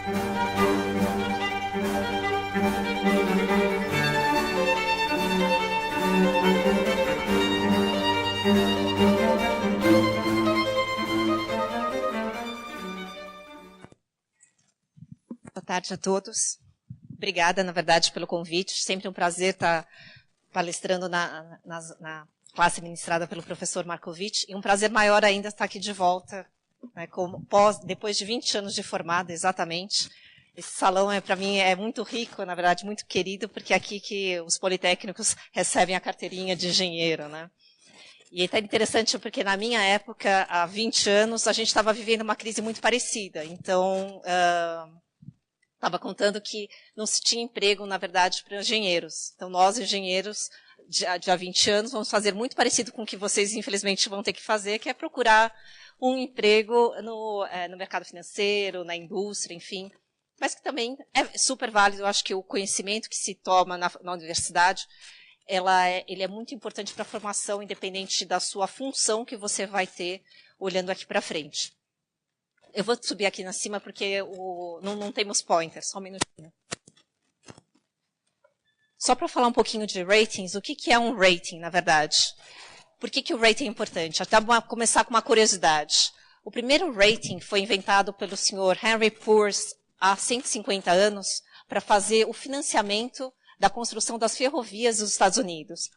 Boa tarde a todos. Obrigada, na verdade, pelo convite. Sempre um prazer estar palestrando na classe ministrada pelo professor Markovitch. E um prazer maior ainda estar aqui de volta, né, depois de 20 anos de formada, exatamente. Esse salão, para mim, é muito rico, na verdade, muito querido, porque é aqui que os politécnicos recebem a carteirinha de engenheiro, né? E é interessante porque, na minha época, há 20 anos, a gente estava vivendo uma crise muito parecida. Então, estava contando que não se tinha emprego, na verdade, para engenheiros. Então, nós, engenheiros, de há 20 anos, vamos fazer muito parecido com o que vocês, infelizmente, vão ter que fazer, que é procurar um emprego no mercado financeiro, na indústria, enfim. Mas que também é super válido. Eu acho que o conhecimento que se toma na universidade, ele é muito importante para a formação, independente da sua função que você vai ter olhando aqui para frente. Eu vou subir aqui na cima porque não temos pointers, só um minutinho. Só para falar um pouquinho de ratings, o que é um rating, na verdade? Por que o rating é importante? Até começar com uma curiosidade. O primeiro rating foi inventado pelo senhor Henry Peirce há 150 anos para fazer o financiamento da construção das ferrovias dos Estados Unidos.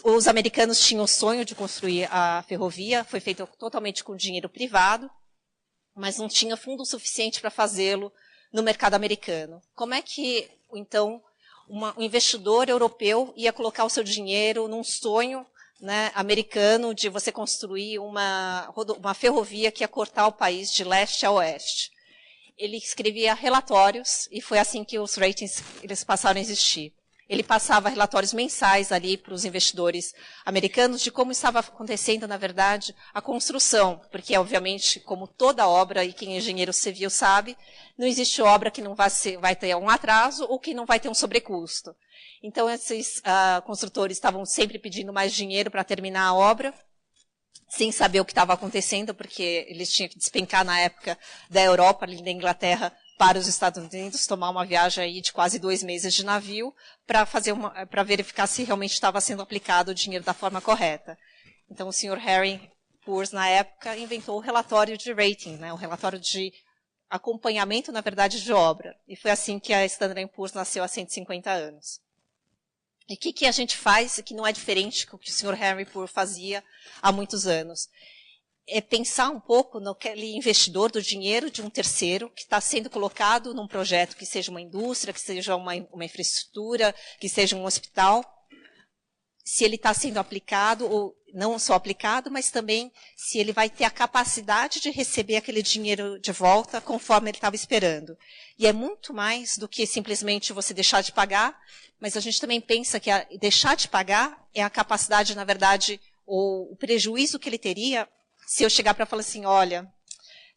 Os americanos tinham o sonho de construir a ferrovia, foi feito totalmente com dinheiro privado, mas não tinha fundo suficiente para fazê-lo no mercado americano. Como é que, então, um investidor europeu ia colocar o seu dinheiro num sonho, né, americano de você construir uma ferrovia que ia cortar o país de leste a oeste? Ele escrevia relatórios, e foi assim que os ratings eles passaram a existir. Ele passava relatórios mensais ali para os investidores americanos de como estava acontecendo, na verdade, a construção. Porque, obviamente, como toda obra, e quem é engenheiro civil sabe, não existe obra que não vai ter um atraso ou que não vai ter um sobrecusto. Então, esses construtores estavam sempre pedindo mais dinheiro para terminar a obra, sem saber o que estava acontecendo, porque eles tinham que despencar na época da Europa, ali da Inglaterra, para os Estados Unidos, tomar uma viagem aí de quase 2 meses de navio, para verificar se realmente estava sendo aplicado o dinheiro da forma correta. Então, o senhor Henry Peirce, na época, inventou o relatório de rating, né, o relatório de acompanhamento, na verdade, de obra. E foi assim que a Standard & Poor's nasceu há 150 anos. E o que a gente faz que não é diferente do que o senhor Henry Peirce fazia há muitos anos? É pensar um pouco naquele investidor do dinheiro de um terceiro que está sendo colocado num projeto que seja uma indústria, que seja uma infraestrutura, que seja um hospital, se ele está sendo aplicado, ou não só aplicado, mas também se ele vai ter a capacidade de receber aquele dinheiro de volta conforme ele estava esperando. E é muito mais do que simplesmente você deixar de pagar, mas a gente também pensa que deixar de pagar é a capacidade, na verdade, ou o prejuízo que ele teria se eu chegar para falar assim, olha,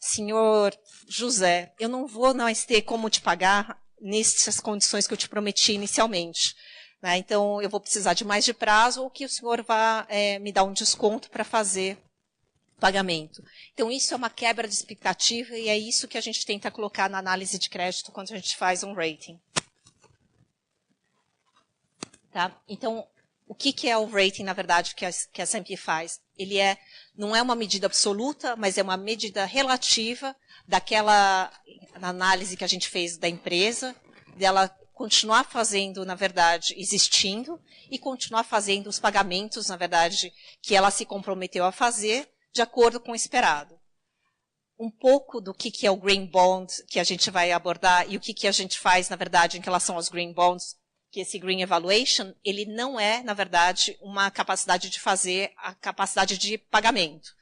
senhor José, eu não vou mais ter como te pagar nessas condições que eu te prometi inicialmente. Né? Então, eu vou precisar de mais de prazo ou que o senhor vá me dar um desconto para fazer pagamento. Então, isso é uma quebra de expectativa e é isso que a gente tenta colocar na análise de crédito quando a gente faz um rating. Tá? Então, o que é o rating, na verdade, que a S&P faz? Ele não é uma medida absoluta, mas é uma medida relativa daquela análise que a gente fez da empresa, dela continuar fazendo, na verdade, existindo, e continuar fazendo os pagamentos, na verdade, que ela se comprometeu a fazer, de acordo com o esperado. Um pouco do que é o Green Bond, que a gente vai abordar, e o que a gente faz, na verdade, em relação aos Green Bonds, que esse Green Evaluation, ele não é, na verdade, uma capacidade de fazer a capacidade de pagamento.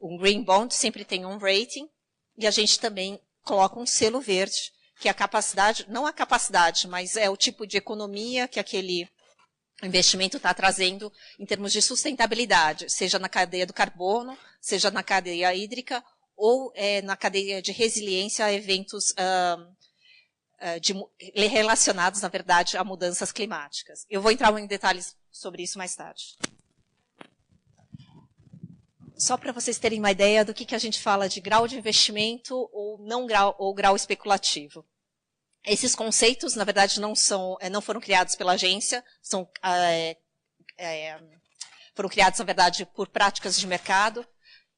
Um Green Bond sempre tem um rating, e a gente também coloca um selo verde, que é a capacidade, não a capacidade, mas é o tipo de economia que aquele investimento está trazendo em termos de sustentabilidade, seja na cadeia do carbono, seja na cadeia hídrica, ou na cadeia de resiliência a eventos relacionados, na verdade, a mudanças climáticas. Eu vou entrar em detalhes sobre isso mais tarde. só para vocês terem uma ideia do que a gente fala de grau de investimento ou não grau, ou grau especulativo. Esses conceitos, na verdade, não foram criados pela agência, foram criados, na verdade, por práticas de mercado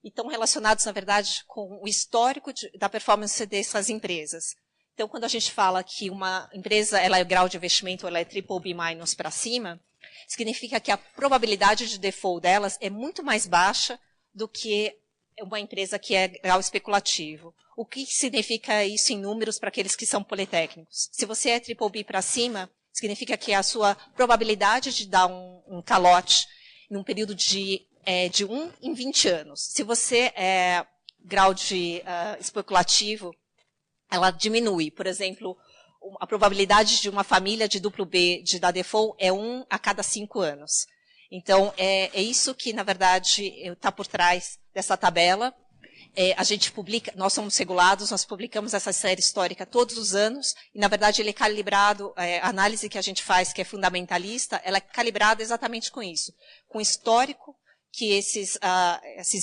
e estão relacionados, na verdade, com o histórico da performance dessas empresas. Então, quando a gente fala que uma empresa ela é grau de investimento, ela é BBB- para cima, significa que a probabilidade de default delas é muito mais baixa do que uma empresa que é grau especulativo. O que significa isso em números para aqueles que são politécnicos? Se você é BBB para cima, significa que a sua probabilidade de dar um calote num período de 1 em 20 anos. Se você é grau de especulativo, ela diminui. Por exemplo, a probabilidade de uma família de duplo B de dar default é 1 a cada 5 anos. Então, é isso que, na verdade, está por trás dessa tabela. A gente publica, nós somos regulados, nós publicamos essa série histórica todos os anos, e, na verdade, ele é calibrado, a análise que a gente faz, que é fundamentalista, ela é calibrada exatamente com isso, com o histórico que esses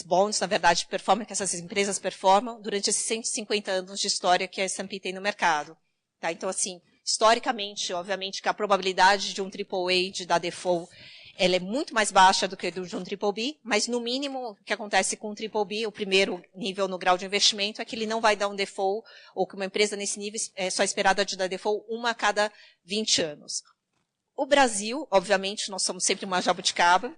bonds, na verdade, performam, que essas empresas performam durante esses 150 anos de história que a S&P tem no mercado. Tá? Então, assim, historicamente, obviamente, que a probabilidade de um AAA de dar default ela é muito mais baixa do que de um BBB, mas no mínimo o que acontece com um BBB, o primeiro nível no grau de investimento, é que ele não vai dar um default, ou que uma empresa nesse nível é só esperada de dar default 1 a cada 20 anos. O Brasil, obviamente, nós somos sempre uma jabuticaba,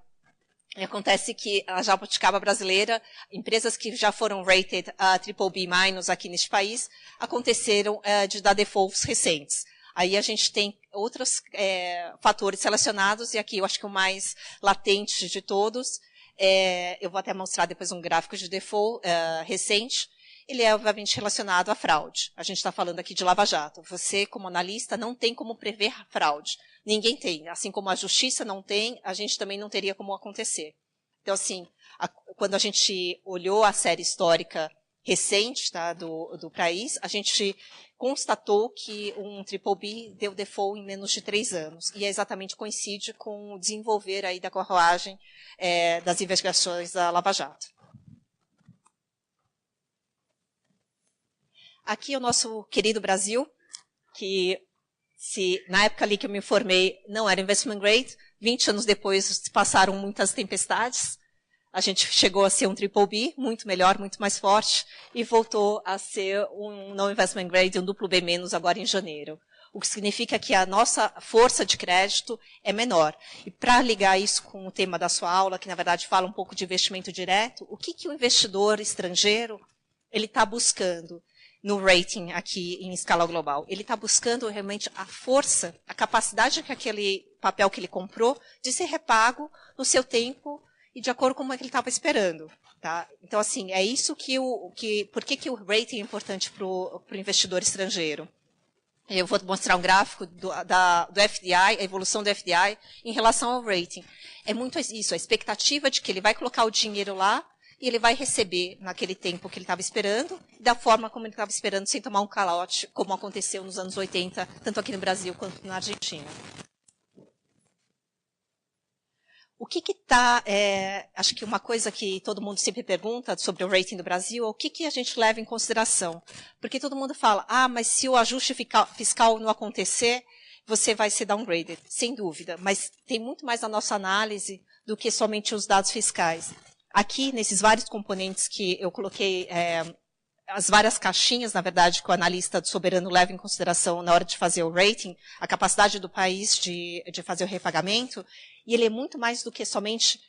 e acontece que a jabuticaba brasileira, empresas que já foram rated a BBB- aqui neste país, aconteceram de dar defaults recentes. Aí a gente tem outros fatores relacionados, e aqui eu acho que o mais latente de todos, eu vou até mostrar depois um gráfico de default recente, ele é obviamente relacionado à fraude. A gente está falando aqui de Lava Jato. Você, como analista, não tem como prever fraude. Ninguém tem. Assim como a justiça não tem, a gente também não teria como acontecer. Então, assim, quando a gente olhou a série histórica recente, tá, do país, a gente constatou que um BBB deu default em menos de 3 anos. E exatamente coincide com o desenvolver aí da carruagem das investigações da Lava Jato. Aqui é o nosso querido Brasil, que na época ali que eu me formei não era investment grade, 20 anos depois passaram muitas tempestades, a gente chegou a ser um BBB, muito melhor, muito mais forte, e voltou a ser um não investment grade, um duplo B- agora em janeiro. O que significa que a nossa força de crédito é menor. E para ligar isso com o tema da sua aula, que na verdade fala um pouco de investimento direto, o que o investidor estrangeiro ele está buscando no rating aqui em escala global? Ele está buscando realmente a força, a capacidade que aquele papel que ele comprou de ser repago no seu tempo e de acordo com o que ele estava esperando. Tá? Então, assim, é isso por que o rating é importante para o investidor estrangeiro? Eu vou mostrar um gráfico do FDI, a evolução do FDI em relação ao rating. É muito isso, a expectativa de que ele vai colocar o dinheiro lá e ele vai receber naquele tempo que ele estava esperando, da forma como ele estava esperando, sem tomar um calote, como aconteceu nos anos 80, tanto aqui no Brasil quanto na Argentina. O que está, acho que uma coisa que todo mundo sempre pergunta sobre o rating do Brasil, é o que a gente leva em consideração? Porque todo mundo fala, mas se o ajuste fiscal não acontecer, você vai ser downgraded, sem dúvida. Mas tem muito mais na nossa análise do que somente os dados fiscais. Aqui, nesses vários componentes que eu coloquei, as várias caixinhas, na verdade, que o analista do soberano leva em consideração na hora de fazer o rating, a capacidade do país de fazer o repagamento, e ele é muito mais do que somente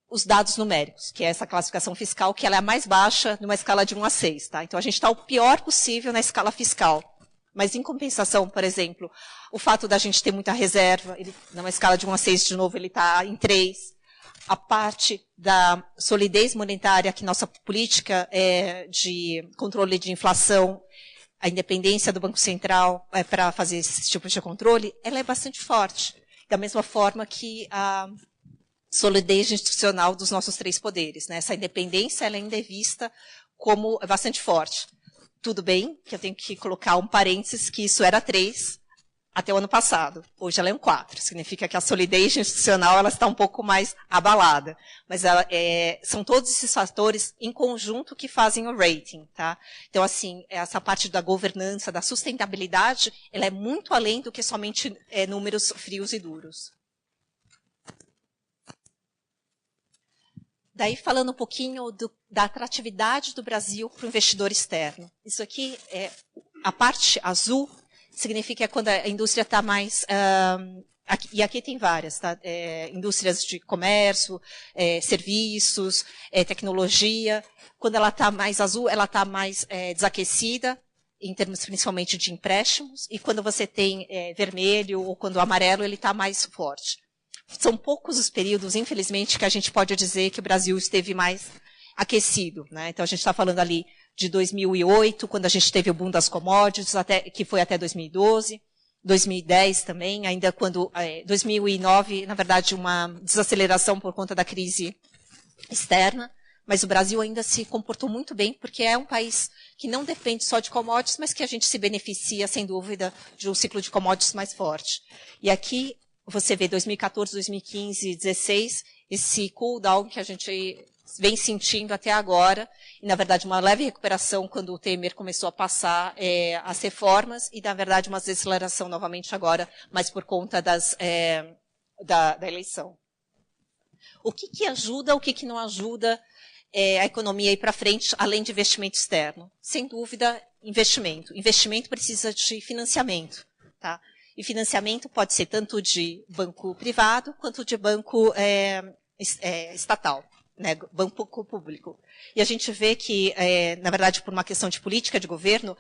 os dados numéricos, que é essa classificação fiscal, que ela é a mais baixa numa escala de 1 a 6. Tá? Então, a gente está o pior possível na escala fiscal. Mas, em compensação, por exemplo, o fato da gente ter muita reserva, numa escala de 1 a 6, de novo, ele está em 3. A parte da solidez monetária, que nossa política de controle de inflação, a independência do Banco Central para fazer esse tipo de controle, ela é bastante forte. Da mesma forma que a solidez institucional dos nossos 3 poderes. Né? Essa independência ela ainda é vista como bastante forte. Tudo bem que eu tenho que colocar um parênteses que isso era 3, até o ano passado. Hoje ela é um 4, significa que a solidez institucional ela está um pouco mais abalada. Mas são todos esses fatores em conjunto que fazem o rating. Tá? Então, assim, essa parte da governança, da sustentabilidade, ela é muito além do que somente números frios e duros. Daí, falando um pouquinho da atratividade do Brasil para o investidor externo. Isso aqui, a parte azul, significa quando a indústria está mais... e aqui tem várias, tá? Indústrias de comércio, serviços, tecnologia. Quando ela está mais azul, ela está mais desaquecida, em termos principalmente de empréstimos. E quando você tem vermelho ou quando o amarelo, ele está mais forte. São poucos os períodos, infelizmente, que a gente pode dizer que o Brasil esteve mais aquecido. Né? Então, a gente está falando ali de 2008, quando a gente teve o boom das commodities, que foi até 2012, 2010 também, ainda quando 2009, na verdade, uma desaceleração por conta da crise externa, mas o Brasil ainda se comportou muito bem, porque é um país que não depende só de commodities, mas que a gente se beneficia, sem dúvida, de um ciclo de commodities mais forte. E aqui você vê 2014, 2015, 2016, esse cool down que a gente vem sentindo até agora, e na verdade uma leve recuperação quando o Temer começou a passar as reformas, e na verdade uma desaceleração novamente agora, mas por conta da eleição. O que ajuda, o que não ajuda a economia a ir para frente, além de investimento externo? Sem dúvida, investimento. Investimento precisa de financiamento, tá? E financiamento pode ser tanto de banco privado quanto de banco estatal, né, banco público. E a gente vê que, na verdade, por uma questão de política de governo,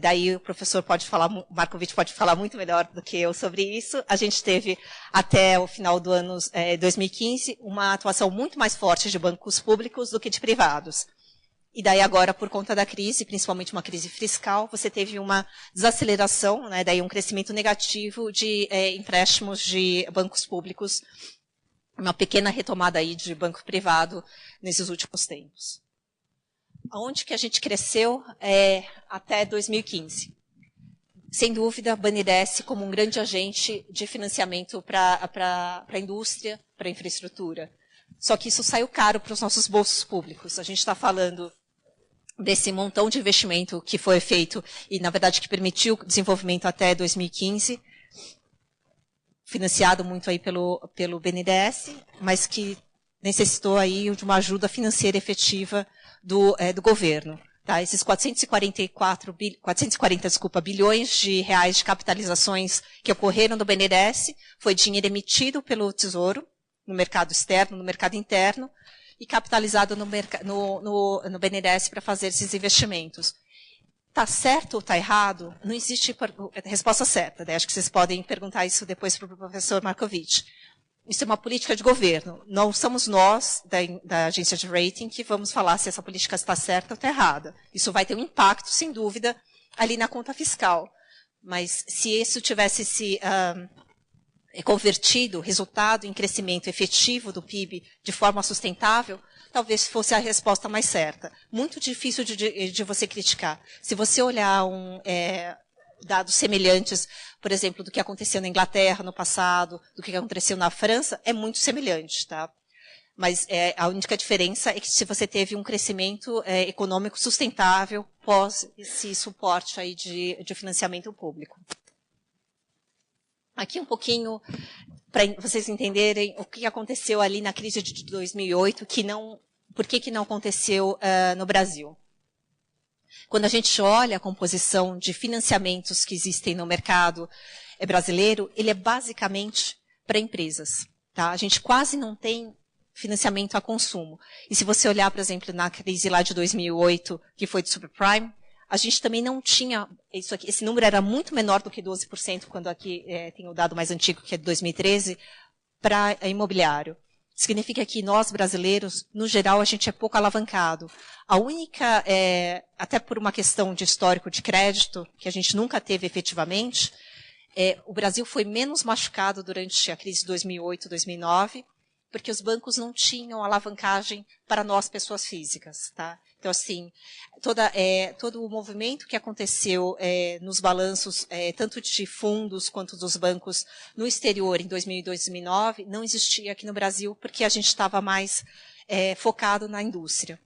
daí o professor pode falar, Markovic pode falar muito melhor do que eu sobre isso, a gente teve até o final do ano 2015 uma atuação muito mais forte de bancos públicos do que de privados. E daí agora, por conta da crise, principalmente uma crise fiscal, você teve uma desaceleração, né, daí um crescimento negativo de empréstimos de bancos públicos, uma pequena retomada aí de banco privado nesses últimos tempos. Aonde que a gente cresceu até 2015? Sem dúvida, a BNDES como um grande agente de financiamento para a indústria, para a infraestrutura. Só que isso saiu caro para os nossos bolsos públicos. A gente está falando desse montão de investimento que foi feito e, na verdade, que permitiu o desenvolvimento até 2015, financiado muito aí pelo BNDES, mas que necessitou aí de uma ajuda financeira efetiva do governo. Tá? Esses 440 bilhões de reais de capitalizações que ocorreram no BNDES foi dinheiro emitido pelo Tesouro, no mercado externo, no mercado interno, e capitalizado no BNDES para fazer esses investimentos. Está certo ou está errado? Não existe resposta certa. Né? Acho que vocês podem perguntar isso depois para o professor Markovic. Isso é uma política de governo. Não somos nós, da agência de rating, que vamos falar se essa política está certa ou está errada. Isso vai ter um impacto, sem dúvida, ali na conta fiscal. Mas se isso tivesse se convertido, resultado em crescimento efetivo do PIB de forma sustentável, talvez fosse a resposta mais certa. Muito difícil de você criticar. Se você olhar dados semelhantes, por exemplo, do que aconteceu na Inglaterra no passado, do que aconteceu na França, é muito semelhante, tá? Mas a única diferença é que se você teve um crescimento econômico sustentável pós esse suporte aí de financiamento público. Aqui um pouquinho para vocês entenderem o que aconteceu ali na crise de 2008, por que não aconteceu no Brasil. Quando a gente olha a composição de financiamentos que existem no mercado brasileiro, ele é basicamente para empresas. Tá? A gente quase não tem financiamento a consumo. E se você olhar, por exemplo, na crise lá de 2008, que foi de subprime, a gente também não tinha isso aqui. Esse número era muito menor do que 12%, quando aqui tem o dado mais antigo, que é de 2013, para imobiliário. Significa que nós, brasileiros, no geral, a gente é pouco alavancado. A única, até por uma questão de histórico de crédito, que a gente nunca teve efetivamente, o Brasil foi menos machucado durante a crise de 2008, 2009, porque os bancos não tinham alavancagem para nós, pessoas físicas. Tá? Então, assim, todo o movimento que aconteceu nos balanços, tanto de fundos quanto dos bancos no exterior em 2000 e 2009, não existia aqui no Brasil, porque a gente estava mais focado na indústria.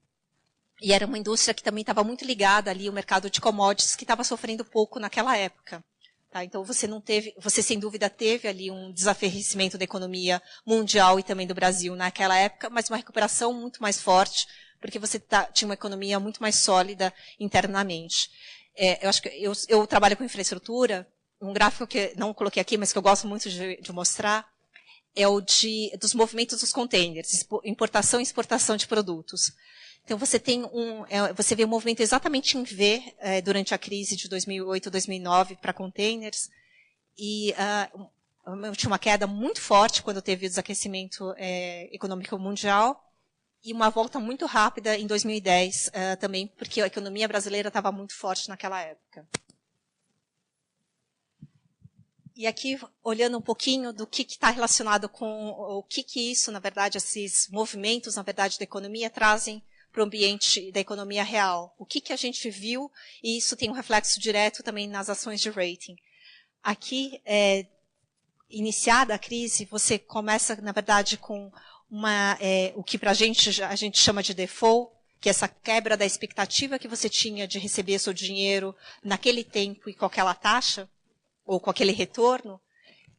E era uma indústria que também estava muito ligada ali ao mercado de commodities, que estava sofrendo pouco naquela época. Tá? Então, você sem dúvida teve ali um desaferrecimento da economia mundial e também do Brasil naquela época, mas uma recuperação muito mais forte, porque você tinha uma economia muito mais sólida internamente. Eu acho que eu trabalho com infraestrutura, um gráfico que não coloquei aqui, mas que eu gosto muito de mostrar, é o dos movimentos dos containers, importação e exportação de produtos. Então, você vê um movimento exatamente em V durante a crise de 2008, 2009 para containers, e tinha uma queda muito forte quando teve o desaquecimento econômico mundial, e uma volta muito rápida em 2010 também, porque a economia brasileira estava muito forte naquela época. E aqui, olhando um pouquinho do que está relacionado com o que isso, na verdade, esses movimentos, na verdade, da economia trazem para o ambiente da economia real. O que a gente viu, e isso tem um reflexo direto também nas ações de rating. Aqui, iniciada a crise, você começa, na verdade, com o que para a gente chama de default, que é essa quebra da expectativa que você tinha de receber seu dinheiro naquele tempo e com aquela taxa, ou com aquele retorno,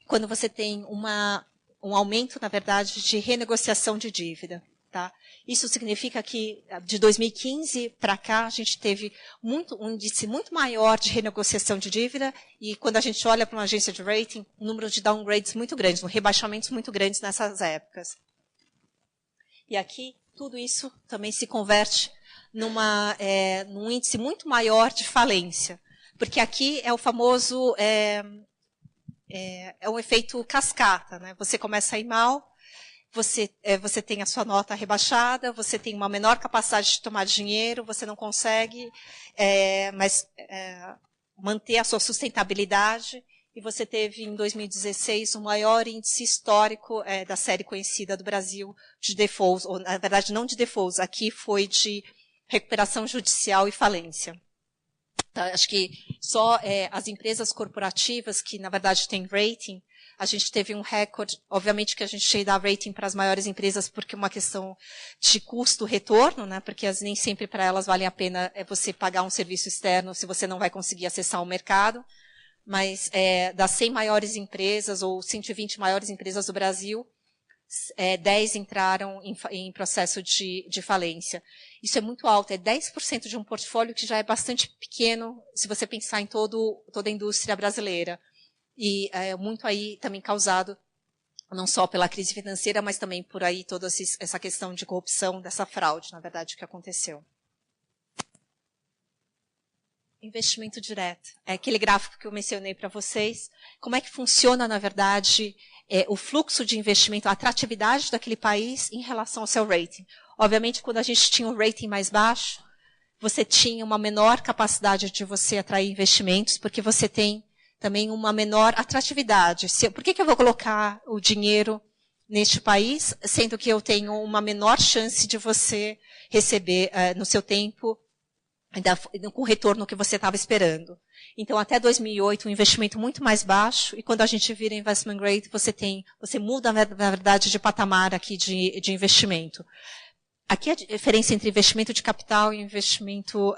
quando você tem um aumento, na verdade, de renegociação de dívida. Tá? Isso significa que, de 2015 para cá, a gente teve um índice muito maior de renegociação de dívida, e quando a gente olha para uma agência de rating, um número de downgrades muito grandes, rebaixamentos muito grandes nessas épocas. E aqui, tudo isso também se converte num índice muito maior de falência, porque aqui é o famoso, um efeito cascata, né? Você começa a ir mal, você tem a sua nota rebaixada, você tem uma menor capacidade de tomar dinheiro, você não consegue manter a sua sustentabilidade, e você teve, em 2016, o maior índice histórico da série conhecida do Brasil de defaults, ou, na verdade, não de defaults, aqui foi de recuperação judicial e falência. Tá? Acho que só as empresas corporativas que, na verdade, têm rating, a gente teve um recorde, obviamente que a gente dá rating para as maiores empresas porque é uma questão de custo-retorno, né? Porque nem sempre para elas vale a pena você pagar um serviço externo se você não vai conseguir acessar o mercado. Mas das 100 maiores empresas ou 120 maiores empresas do Brasil, 10 entraram em processo de falência. Isso é muito alto, é 10% de um portfólio que já é bastante pequeno se você pensar em toda a indústria brasileira. E muito aí também causado não só pela crise financeira, mas também por aí toda essa questão de corrupção, dessa fraude, na verdade, que aconteceu. Investimento direto. É aquele gráfico que eu mencionei para vocês. Como é que funciona, na verdade, o fluxo de investimento, a atratividade daquele país em relação ao seu rating. Obviamente, quando a gente tinha um rating mais baixo, você tinha uma menor capacidade de você atrair investimentos, porque você tem também uma menor atratividade. Por que eu vou colocar o dinheiro neste país, sendo que eu tenho uma menor chance de você receber no seu tempo com o retorno que você estava esperando? Então, até 2008, um investimento muito mais baixo, e quando a gente vira investment grade, você muda, na verdade, de patamar aqui de investimento. Aqui a diferença entre investimento de capital e investimento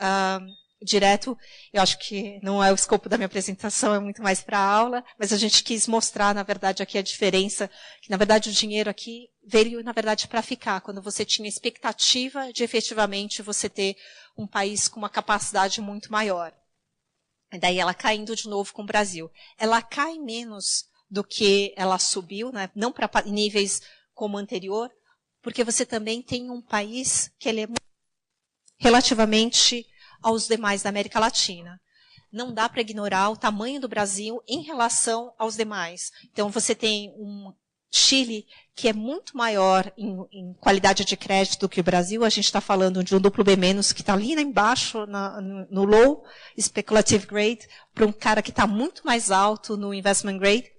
direto, eu acho que não é o escopo da minha apresentação, é muito mais para a aula, mas a gente quis mostrar, na verdade, aqui a diferença, que, na verdade, o dinheiro aqui veio, na verdade, para ficar, quando você tinha expectativa de, efetivamente, você ter um país com uma capacidade muito maior. E daí ela caindo de novo com o Brasil. Ela cai menos do que ela subiu, né? Não para níveis como o anterior, porque você também tem um país que ele é relativamente aos demais da América Latina. Não dá para ignorar o tamanho do Brasil em relação aos demais. Então, você tem um Chile que é muito maior em qualidade de crédito do que o Brasil. A gente está falando de um duplo B-, que está ali embaixo, no low speculative grade, para um cara que está muito mais alto no investment grade,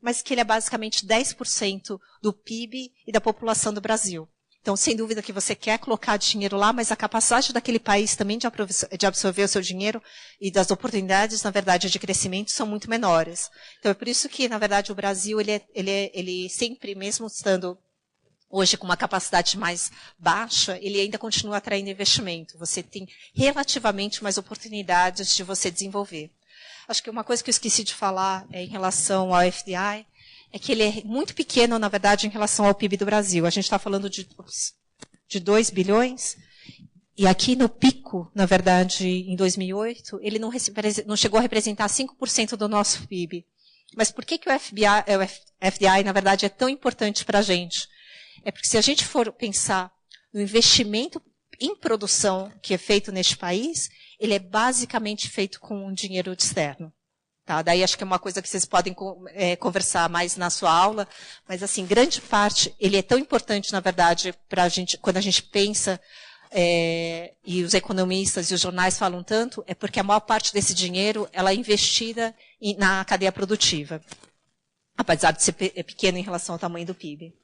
mas que ele é basicamente 10% do PIB e da população do Brasil. Então, sem dúvida que você quer colocar dinheiro lá, mas a capacidade daquele país também de absorver o seu dinheiro e das oportunidades, na verdade, de crescimento são muito menores. Então, é por isso que, na verdade, o Brasil, ele sempre, mesmo estando hoje com uma capacidade mais baixa, ele ainda continua atraindo investimento. Você tem relativamente mais oportunidades de você desenvolver. Acho que uma coisa que eu esqueci de falar em relação ao FDI é que ele é muito pequeno, na verdade, em relação ao PIB do Brasil. A gente está falando de 2 bilhões, e aqui no pico, na verdade, em 2008, ele não chegou a representar 5% do nosso PIB. Mas por que o FDI, na verdade, é tão importante para a gente? É porque se a gente for pensar no investimento em produção que é feito neste país, ele é basicamente feito com dinheiro externo. Tá? Daí acho que é uma coisa que vocês podem conversar mais na sua aula, mas assim, grande parte, ele é tão importante, na verdade, para a gente, quando a gente pensa, e os economistas e os jornais falam tanto, é porque a maior parte desse dinheiro ela é investida na cadeia produtiva, apesar de ser pequeno em relação ao tamanho do PIB.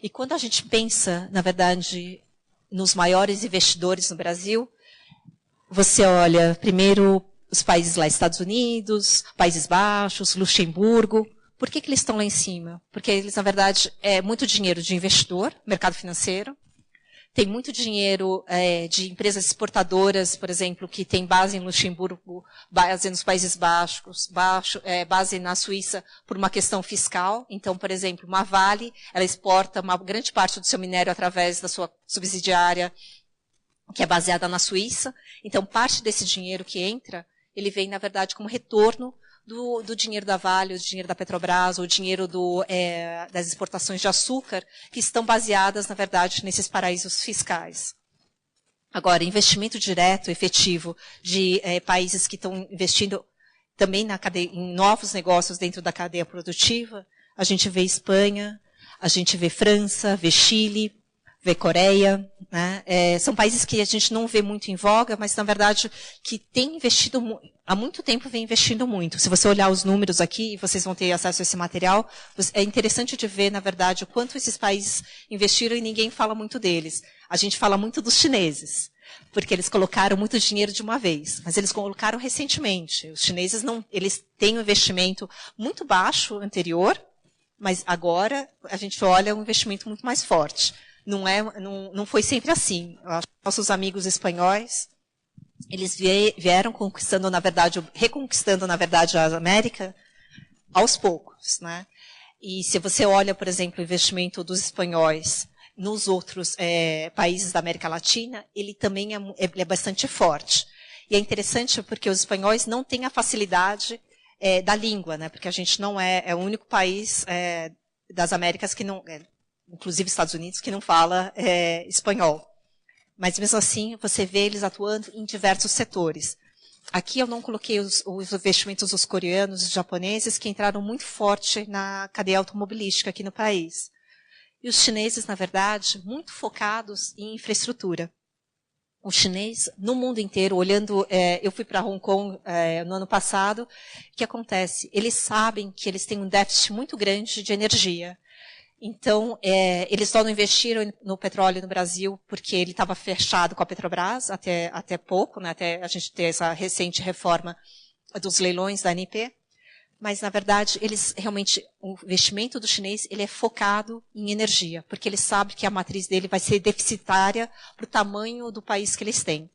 E quando a gente pensa, na verdade, nos maiores investidores no Brasil, você olha primeiro os países lá, Estados Unidos, Países Baixos, Luxemburgo. Por que eles estão lá em cima? Porque eles, na verdade, é muito dinheiro de investidor, mercado financeiro. Tem muito dinheiro de empresas exportadoras, por exemplo, que tem base em Luxemburgo, base nos Países Baixos, base na Suíça por uma questão fiscal. Então, por exemplo, uma Vale, ela exporta uma grande parte do seu minério através da sua subsidiária, que é baseada na Suíça. Então, parte desse dinheiro que entra, ele vem, na verdade, como retorno do dinheiro da Vale, o dinheiro da Petrobras, o dinheiro das exportações de açúcar, que estão baseadas, na verdade, nesses paraísos fiscais. Agora, investimento direto, efetivo, de países que estão investindo também em novos negócios dentro da cadeia produtiva, a gente vê Espanha, a gente vê França, vê Chile, vê Coreia, né? São países que a gente não vê muito em voga, mas, na verdade, que têm investido, há muito tempo vem investindo muito. Se você olhar os números aqui, vocês vão ter acesso a esse material, é interessante de ver, na verdade, o quanto esses países investiram e ninguém fala muito deles. A gente fala muito dos chineses, porque eles colocaram muito dinheiro de uma vez, mas eles colocaram recentemente. Os chineses eles têm um investimento muito baixo anterior, mas agora a gente olha um investimento muito mais forte. Não foi sempre assim. Nossos amigos espanhóis, eles vieram conquistando, na verdade, reconquistando, na verdade, a América aos poucos, né? E se você olha, por exemplo, o investimento dos espanhóis nos outros países da América Latina, ele também é bastante forte. E é interessante porque os espanhóis não têm a facilidade da língua, né? Porque a gente não é o único país das Américas que não... inclusive Estados Unidos, que não fala espanhol. Mas, mesmo assim, você vê eles atuando em diversos setores. Aqui eu não coloquei os investimentos dos coreanos, dos japoneses, que entraram muito forte na cadeia automobilística aqui no país. E os chineses, na verdade, muito focados em infraestrutura. O chinês, no mundo inteiro, olhando... eu fui para Hong Kong no ano passado. O que acontece? Eles sabem que eles têm um déficit muito grande de energia. Então, eles só não investiram no petróleo no Brasil porque ele estava fechado com a Petrobras até pouco, né, até a gente ter essa recente reforma dos leilões da ANP. Mas, na verdade, o investimento do chinês ele é focado em energia, porque ele sabe que a matriz dele vai ser deficitária para o tamanho do país que eles têm.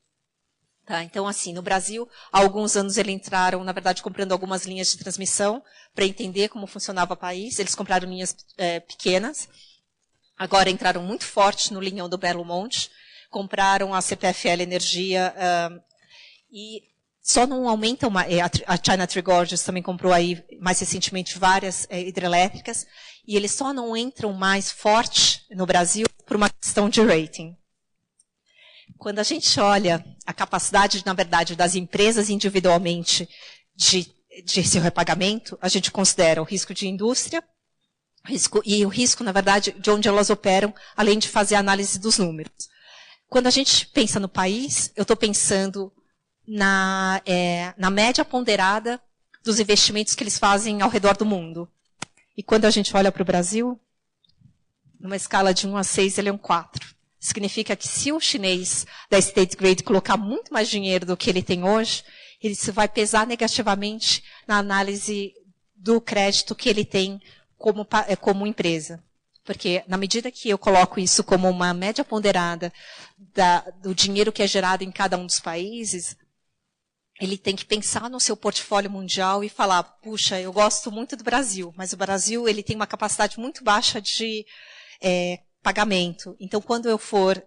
Tá? Então, assim, no Brasil, há alguns anos eles entraram, na verdade, comprando algumas linhas de transmissão para entender como funcionava o país. Eles compraram linhas pequenas. Agora entraram muito forte no linhão do Belo Monte. Compraram a CPFL Energia e só não aumentam. A China Tree Gorges também comprou aí, mais recentemente, várias hidrelétricas. E eles só não entram mais forte no Brasil por uma questão de rating. Quando a gente olha a capacidade, na verdade, das empresas individualmente de seu repagamento, a gente considera o risco de indústria e o risco, na verdade, de onde elas operam, além de fazer a análise dos números. Quando a gente pensa no país, eu estou pensando na média ponderada dos investimentos que eles fazem ao redor do mundo. E quando a gente olha para o Brasil, numa escala de 1 a 6, ele é um 4. Significa que se o chinês da State Grid colocar muito mais dinheiro do que ele tem hoje, isso vai pesar negativamente na análise do crédito que ele tem como empresa. Porque na medida que eu coloco isso como uma média ponderada do dinheiro que é gerado em cada um dos países, ele tem que pensar no seu portfólio mundial e falar, puxa, eu gosto muito do Brasil, mas o Brasil ele tem uma capacidade muito baixa de pagamento. Então, quando eu for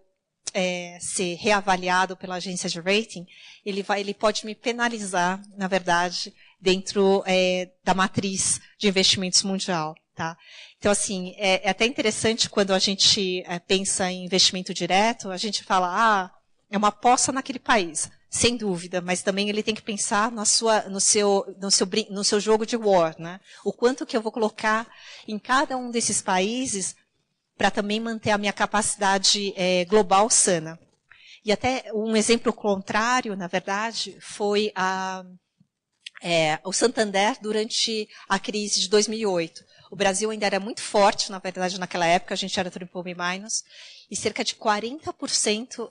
ser reavaliado pela agência de rating, ele pode me penalizar, na verdade, dentro da matriz de investimentos mundial. Tá? Então, assim, é até interessante quando a gente pensa em investimento direto, a gente fala, é uma aposta naquele país. Sem dúvida, mas também ele tem que pensar no seu jogo de war, né? O quanto que eu vou colocar em cada um desses países para também manter a minha capacidade global sana. E até um exemplo contrário, na verdade, foi o Santander durante a crise de 2008. O Brasil ainda era muito forte, na verdade, naquela época, a gente era BBB-, e cerca de 40%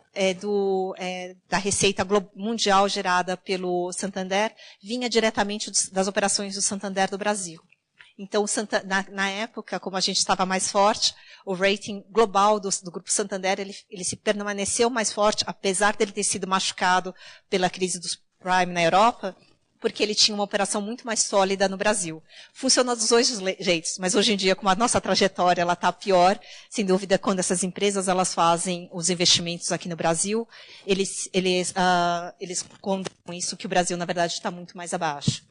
da receita mundial gerada pelo Santander vinha diretamente das operações do Santander do Brasil. Então, na época, como a gente estava mais forte, o rating global do Grupo Santander, ele se permaneceu mais forte, apesar dele ter sido machucado pela crise dos prime na Europa, porque ele tinha uma operação muito mais sólida no Brasil. Funcionou dos dois jeitos, mas hoje em dia, como a nossa trajetória está pior, sem dúvida, quando essas empresas elas fazem os investimentos aqui no Brasil, eles condenam isso, que o Brasil, na verdade, está muito mais abaixo.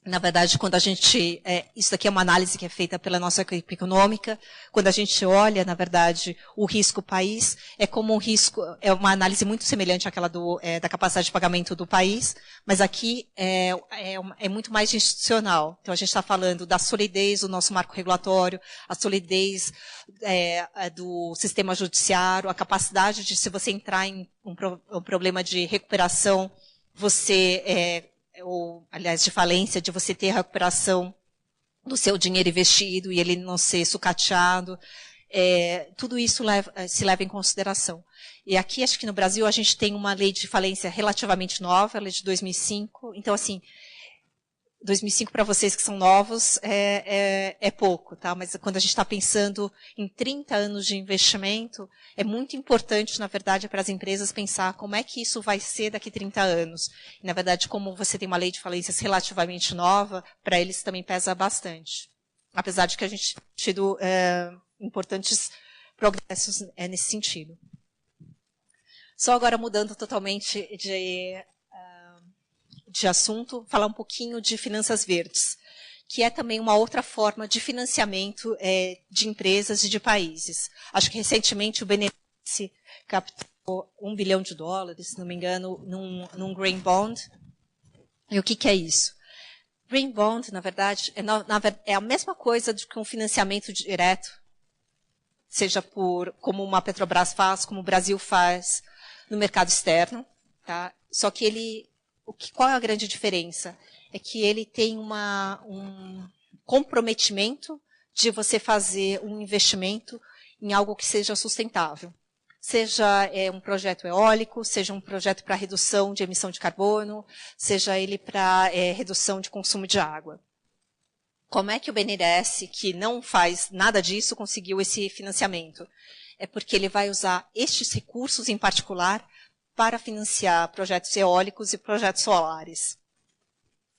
Na verdade, quando a gente, isso aqui é uma análise que é feita pela nossa equipe econômica, quando a gente olha, na verdade, o risco país, é como um risco, é uma análise muito semelhante àquela da capacidade de pagamento do país, mas aqui é muito mais institucional. Então, a gente está falando da solidez do nosso marco regulatório, a solidez do sistema judiciário, a capacidade de, se você entrar em um problema de recuperação, você ou, aliás, de falência, de você ter a recuperação do seu dinheiro investido e ele não ser sucateado. Tudo isso se leva em consideração. E aqui, acho que no Brasil, a gente tem uma lei de falência relativamente nova, a lei de 2005. Então, assim, 2005 para vocês que são novos é pouco, tá? Mas quando a gente está pensando em 30 anos de investimento, é muito importante, na verdade, para as empresas pensar como é que isso vai ser daqui a 30 anos. E, na verdade, como você tem uma lei de falências relativamente nova, para eles também pesa bastante. Apesar de que a gente tem tido importantes progressos nesse sentido. Só agora mudando totalmente de assunto, falar um pouquinho de finanças verdes, que é também uma outra forma de financiamento de empresas e de países. Acho que recentemente o BNDES captou $1 bilhão, se não me engano, num Green Bond. E o que é isso? Green Bond, na verdade, é a mesma coisa que um financiamento direto, seja como uma Petrobras faz, como o Brasil faz no mercado externo, tá? Só que qual é a grande diferença? É que ele tem um comprometimento de você fazer um investimento em algo que seja sustentável. Seja um projeto eólico, seja um projeto para redução de emissão de carbono, seja ele para redução de consumo de água. Como é que o BNDES, que não faz nada disso, conseguiu esse financiamento? É porque ele vai usar estes recursos em particular para financiar projetos eólicos e projetos solares.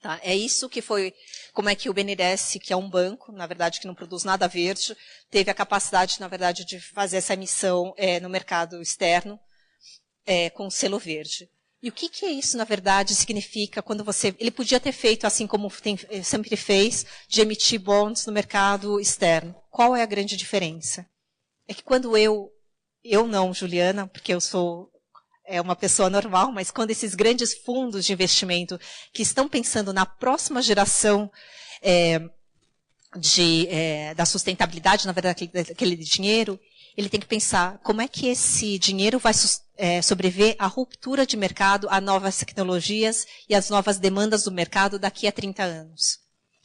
Tá? É isso que foi, como é que o BNDES, que é um banco, na verdade, que não produz nada verde, teve a capacidade, na verdade, de fazer essa emissão no mercado externo com selo verde. E o que é isso, na verdade, significa quando ele podia ter feito, assim como sempre fez, de emitir bonds no mercado externo. Qual é a grande diferença? É que quando eu não, Juliana, porque eu sou uma pessoa normal, mas quando esses grandes fundos de investimento que estão pensando na próxima geração da sustentabilidade, na verdade, daquele dinheiro, ele tem que pensar como é que esse dinheiro vai sobreviver à ruptura de mercado, a novas tecnologias e às novas demandas do mercado daqui a 30 anos.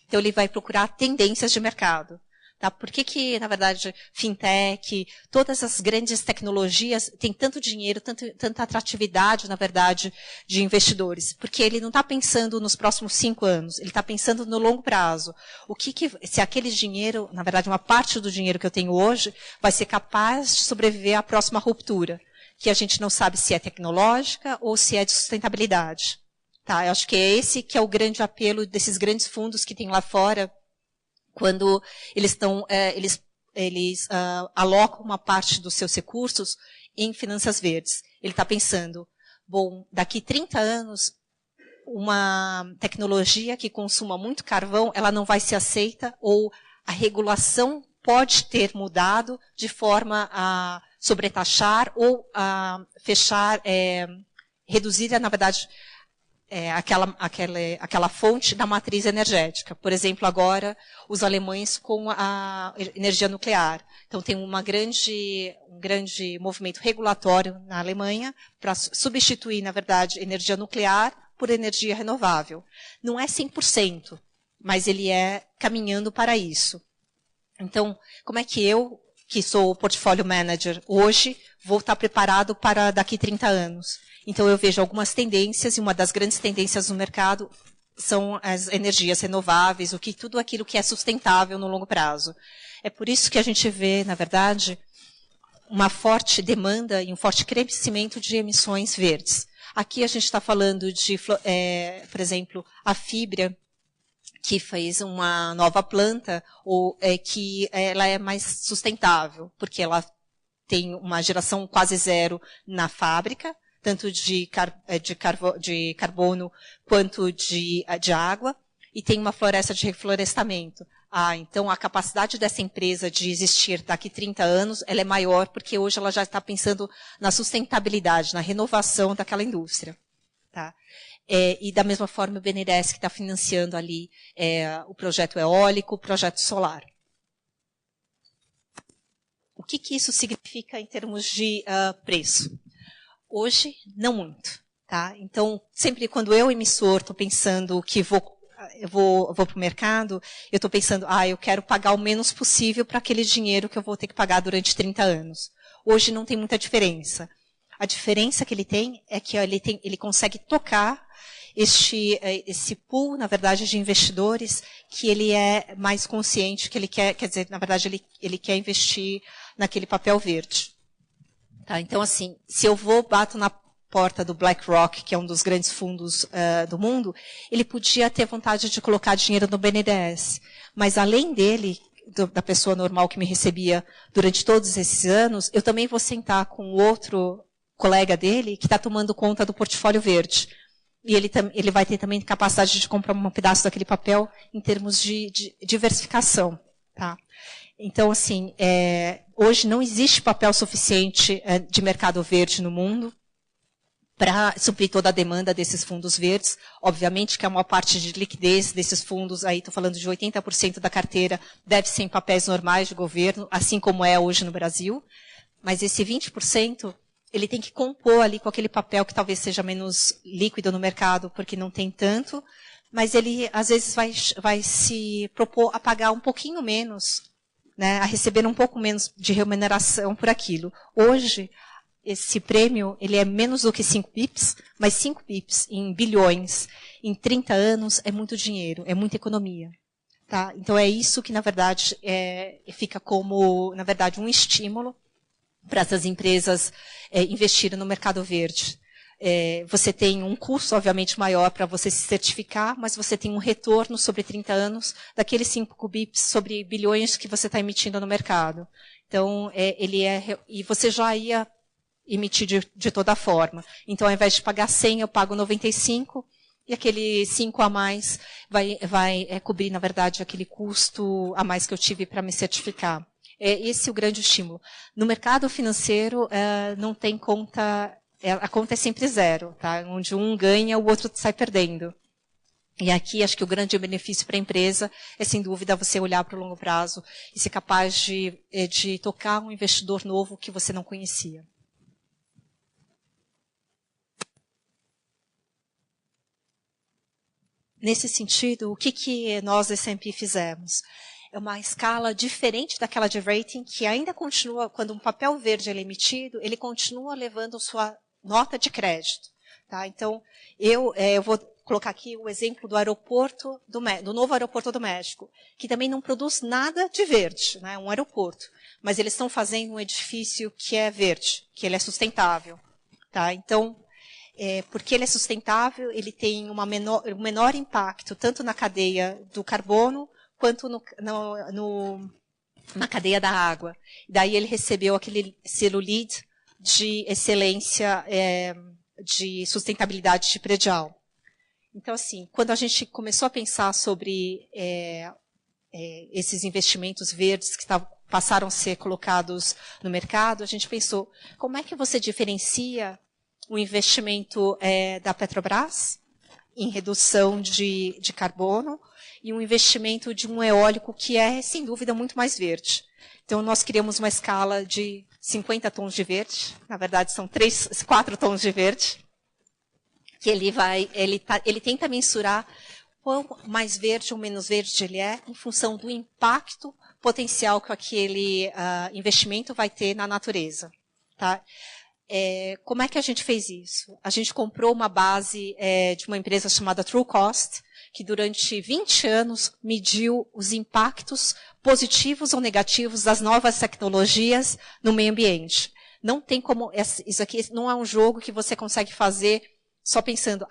Então, ele vai procurar tendências de mercado. Tá? Por que, na verdade, fintech, todas as grandes tecnologias têm tanto dinheiro, tanta atratividade, na verdade, de investidores? Porque ele não está pensando nos próximos 5 anos, ele está pensando no longo prazo. Se aquele dinheiro, na verdade, uma parte do dinheiro que eu tenho hoje, vai ser capaz de sobreviver à próxima ruptura, que a gente não sabe se é tecnológica ou se é de sustentabilidade. Tá? Eu acho que é esse que é o grande apelo desses grandes fundos que tem lá fora, quando eles alocam uma parte dos seus recursos em finanças verdes. Ele está pensando, bom, daqui 30 anos, uma tecnologia que consuma muito carvão, ela não vai ser aceita, ou a regulação pode ter mudado de forma a sobretaxar ou a fechar, reduzir, na verdade, aquela fonte da matriz energética. Por exemplo, agora, os alemães com a energia nuclear. Então, tem um grande movimento regulatório na Alemanha para substituir, na verdade, energia nuclear por energia renovável. Não é 100%, mas ele é caminhando para isso. Então, como é que eu, que sou o portfólio manager hoje, vou estar preparado para daqui 30 anos? Então, eu vejo algumas tendências, e uma das grandes tendências no mercado são as energias renováveis, tudo aquilo que é sustentável no longo prazo. É por isso que a gente vê, na verdade, uma forte demanda e um forte crescimento de emissões verdes. Aqui a gente está falando de, por exemplo, a Fibra, que fez uma nova planta, que ela é mais sustentável, porque ela tem uma geração quase zero na fábrica, tanto de carbono quanto de água, e tem uma floresta de reflorestamento. Então a capacidade dessa empresa de existir daqui 30 anos, ela é maior, porque hoje ela já está pensando na sustentabilidade, na renovação daquela indústria. Tá? E da mesma forma o BNDES que está financiando ali o projeto eólico, o projeto solar. O que isso significa em termos de preço? Hoje, não muito. Tá? Então, sempre quando eu, emissor, estou pensando que eu vou para o mercado, eu estou pensando, eu quero pagar o menos possível para aquele dinheiro que eu vou ter que pagar durante 30 anos. Hoje não tem muita diferença. A diferença que ele tem é que ele consegue tocar esse pool, na verdade, de investidores que ele é mais consciente, que ele quer dizer, na verdade, ele quer investir naquele papel verde. Tá? Então, assim, se eu bato na porta do BlackRock, que é um dos grandes fundos do mundo, ele podia ter vontade de colocar dinheiro no BNDES. Mas, além dele, da pessoa normal que me recebia durante todos esses anos, eu também vou sentar com outro colega dele que está tomando conta do portfólio verde. E ele vai ter também capacidade de comprar um pedaço daquele papel em termos de diversificação. Tá? Então, assim, hoje não existe papel suficiente de mercado verde no mundo para suprir toda a demanda desses fundos verdes. Obviamente que a maior parte de liquidez desses fundos, aí estou falando de 80% da carteira, deve ser em papéis normais de governo, assim como é hoje no Brasil. Mas esse 20%, ele tem que compor ali com aquele papel que talvez seja menos líquido no mercado, porque não tem tanto, mas ele, às vezes, vai se propor a pagar um pouquinho menos, né, a receber um pouco menos de remuneração por aquilo. Hoje, esse prêmio ele é menos do que 5 pips, mas 5 pips em bilhões, em 30 anos, é muito dinheiro, é muita economia. Tá? Então, é isso que, na verdade, fica como, na verdade, um estímulo para essas empresas investirem no mercado verde. Você tem um custo, obviamente, maior para você se certificar, mas você tem um retorno sobre 30 anos daqueles 5 bips sobre bilhões que você está emitindo no mercado. Então, e você já ia emitir de toda forma. Então, ao invés de pagar 100, eu pago 95, e aquele 5 a mais vai cobrir, na verdade, aquele custo a mais que eu tive para me certificar. Esse é o grande estímulo. No mercado financeiro, não tem conta, a conta é sempre zero, tá? Onde um ganha, o outro sai perdendo. E aqui, acho que o grande benefício para a empresa é, sem dúvida, você olhar para o longo prazo e ser capaz de tocar um investidor novo que você não conhecia. Nesse sentido, o que nós, S&P, fizemos? é uma escala diferente daquela de rating, que ainda continua, quando um papel verde é emitido, ele continua levando sua nota de crédito. Tá? Então, eu vou colocar aqui o exemplo do aeroporto, do novo aeroporto do México, que também não produz nada de verde, né? Um aeroporto. Mas eles estão fazendo um edifício que é verde, que ele é sustentável. Tá? Então, porque ele é sustentável, ele tem um menor impacto, tanto na cadeia do carbono, quanto na cadeia da água. Daí ele recebeu aquele selo LEED de excelência, de sustentabilidade de predial. Então, assim, quando a gente começou a pensar sobre esses investimentos verdes que passaram a ser colocados no mercado, a gente pensou, como é que você diferencia o investimento da Petrobras em redução de carbono e um investimento de um eólico que é, sem dúvida, muito mais verde. Então, nós criamos uma escala de 50 tons de verde, na verdade são 4 tons de verde, que ele tenta mensurar quão mais verde ou menos verde ele é em função do impacto potencial que aquele investimento vai ter na natureza. Tá? Como é que a gente fez isso? A gente comprou uma base de uma empresa chamada Trucost, que durante 20 anos mediu os impactos positivos ou negativos das novas tecnologias no meio ambiente. Não tem como, isso aqui não é um jogo que você consegue fazer só pensando,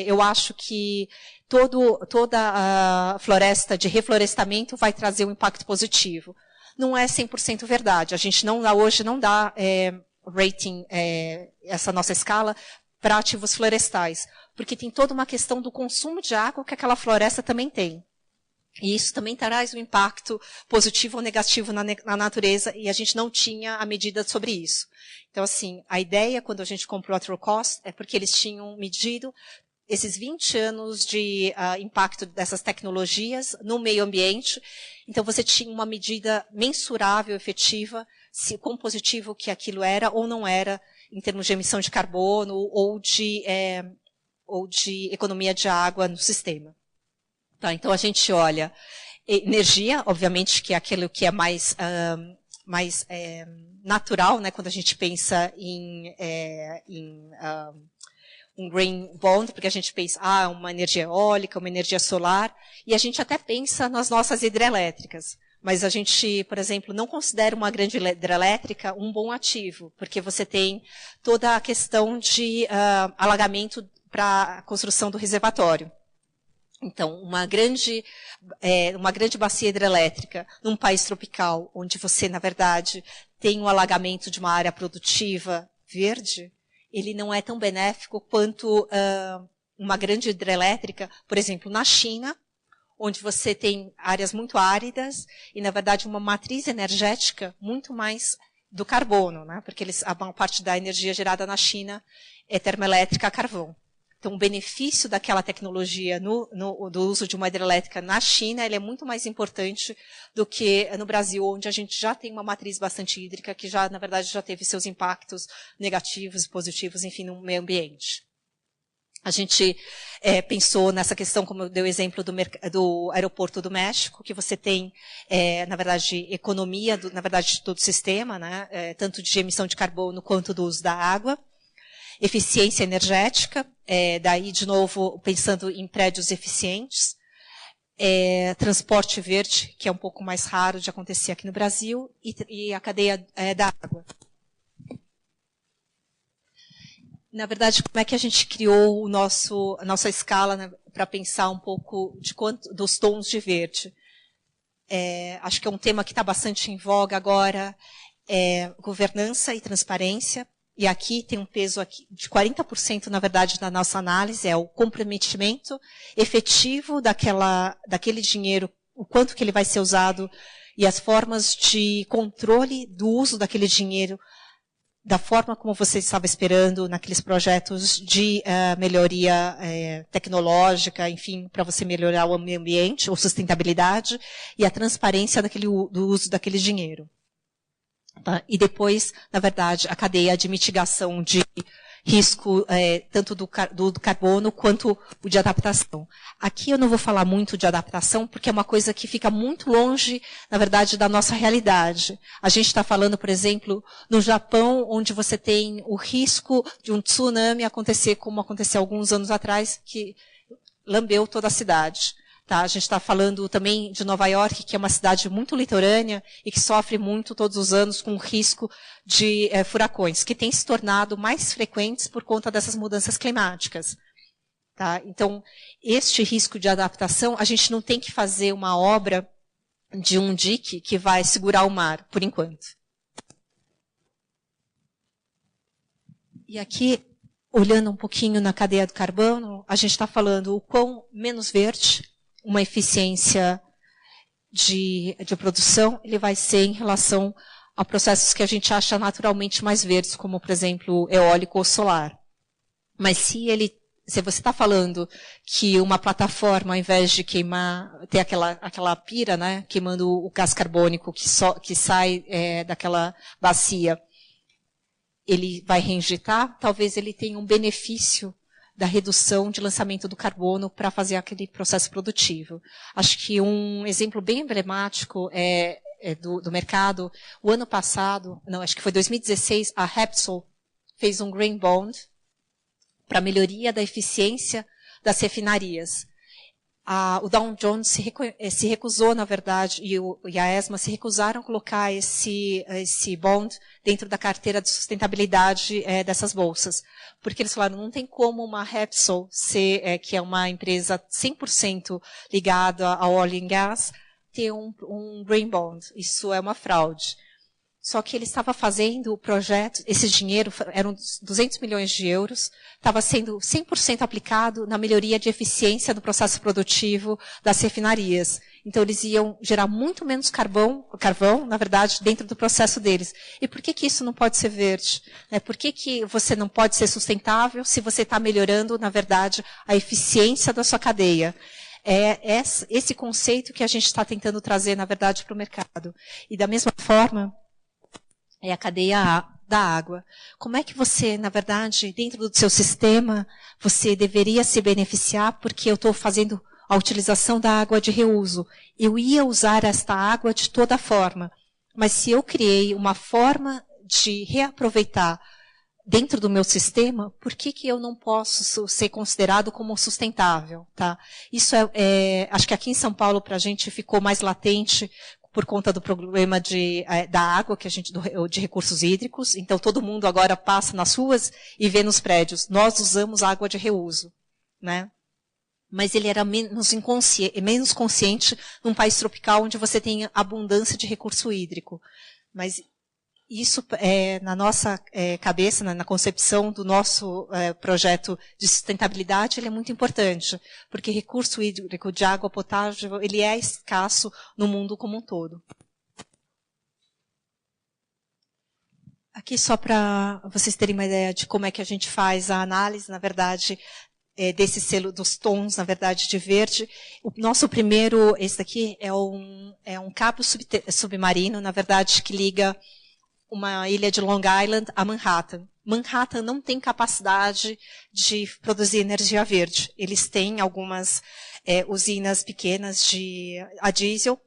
eu acho que toda a floresta de reflorestamento vai trazer um impacto positivo. Não é 100% verdade. A gente hoje não dá rating, essa nossa escala, para ativos florestais, porque tem toda uma questão do consumo de água que aquela floresta também tem. E isso também traz um impacto positivo ou negativo na natureza, e a gente não tinha a medida sobre isso. Então, assim, a ideia, quando a gente comprou a Trucost, é porque eles tinham medido esses 20 anos de impacto dessas tecnologias no meio ambiente. Então, você tinha uma medida mensurável, efetiva, se quão positivo que aquilo era ou não era, em termos de emissão de carbono ou de economia de água no sistema. Tá, então, a gente olha energia, obviamente, que é aquilo que é mais natural, né, quando a gente pensa em um green bond, porque a gente pensa, uma energia eólica, uma energia solar, e a gente até pensa nas nossas hidrelétricas. Mas a gente, por exemplo, não considera uma grande hidrelétrica um bom ativo, porque você tem toda a questão de alagamento para a construção do reservatório. Então, uma grande bacia hidrelétrica num país tropical, onde você, na verdade, tem um alagamento de uma área produtiva verde, ele não é tão benéfico quanto uma grande hidrelétrica, por exemplo, na China, onde você tem áreas muito áridas e, na verdade, uma matriz energética muito mais do carbono, né? Porque a maior parte da energia gerada na China é termoelétrica a carvão. Então, o benefício daquela tecnologia do uso de uma hidrelétrica na China, ele é muito mais importante do que no Brasil, onde a gente já tem uma matriz bastante hídrica, que já, na verdade, já teve seus impactos negativos e positivos, enfim, no meio ambiente. A gente pensou nessa questão, como eu dei o exemplo do aeroporto do México, que você tem, na verdade, economia, na verdade, de todo o sistema, né, tanto de emissão de carbono quanto do uso da água. Eficiência energética, daí, de novo, pensando em prédios eficientes. Transporte verde, que é um pouco mais raro de acontecer aqui no Brasil, e a cadeia da água. Na verdade, como é que a gente criou a nossa escala, né, para pensar um pouco dos tons de verde? Acho que é um tema que está bastante em voga agora, governança e transparência. E aqui tem um peso aqui de 40%, na verdade, na nossa análise, é o comprometimento efetivo daquele dinheiro, o quanto que ele vai ser usado e as formas de controle do uso daquele dinheiro da forma como você estava esperando naqueles projetos de melhoria tecnológica, enfim, para você melhorar o meio ambiente, ou sustentabilidade, e a transparência do uso daquele dinheiro. Tá? E depois, na verdade, a cadeia de mitigação de risco tanto do carbono quanto o de adaptação. Aqui eu não vou falar muito de adaptação, porque é uma coisa que fica muito longe, na verdade, da nossa realidade. A gente está falando, por exemplo, no Japão, onde você tem o risco de um tsunami acontecer, como aconteceu alguns anos atrás, que lambeu toda a cidade. Tá? A gente está falando também de Nova York, que é uma cidade muito litorânea e que sofre muito todos os anos com o risco de furacões, que têm se tornado mais frequentes por conta dessas mudanças climáticas. Tá? Então, este risco de adaptação, a gente não tem que fazer uma obra de um dique que vai segurar o mar, por enquanto. E aqui, olhando um pouquinho na cadeia do carbono, a gente está falando o quão menos verde uma eficiência de produção, ele vai ser em relação a processos que a gente acha naturalmente mais verdes, como, por exemplo, eólico ou solar. Mas se você está falando que uma plataforma, ao invés de queimar, ter aquela pira, né, queimando o gás carbônico que sai daquela bacia, ele vai reinjetar, talvez ele tenha um benefício da redução de lançamento do carbono para fazer aquele processo produtivo. Acho que um exemplo bem emblemático do mercado, o ano passado, acho que foi 2016, a Repsol fez um Green Bond para melhoria da eficiência das refinarias. O Dow Jones se recusou, na verdade, e a ESMA se recusaram a colocar esse bond dentro da carteira de sustentabilidade dessas bolsas. Porque eles falaram, não tem como uma Repsol, que é uma empresa 100% ligada ao oil and gas, ter um green bond. Isso é uma fraude. Só que ele estava fazendo o projeto, esse dinheiro, eram 200 milhões de euros, estava sendo 100% aplicado na melhoria de eficiência do processo produtivo das refinarias. Então, eles iam gerar muito menos carvão, na verdade, dentro do processo deles. E por que isso não pode ser verde? Por que você não pode ser sustentável se você está melhorando, na verdade, a eficiência da sua cadeia? É esse conceito que a gente está tentando trazer, na verdade, para o mercado. E da mesma forma, é a cadeia da água. Como é que você, na verdade, dentro do seu sistema, você deveria se beneficiar porque eu estou fazendo a utilização da água de reuso. Eu ia usar esta água de toda forma, mas se eu criei uma forma de reaproveitar dentro do meu sistema, por que eu não posso ser considerado como sustentável? Tá? Isso acho que aqui em São Paulo, para a gente, ficou mais latente por conta do problema da água, de recursos hídricos. Então, todo mundo agora passa nas ruas e vê nos prédios. Nós usamos água de reuso. Né? Mas ele era menos consciente num país tropical onde você tem abundância de recurso hídrico. Mas isso, na nossa cabeça, na concepção do nosso projeto de sustentabilidade, ele é muito importante, porque recurso hídrico de água potável, ele é escasso no mundo como um todo. Aqui só para vocês terem uma ideia de como é que a gente faz a análise, na verdade, desse selo dos tons, na verdade, de verde. O nosso primeiro, esse daqui, é um cabo submarino, na verdade, que liga uma ilha de Long Island a Manhattan. Manhattan não tem capacidade de produzir energia verde. Eles têm algumas usinas pequenas a diesel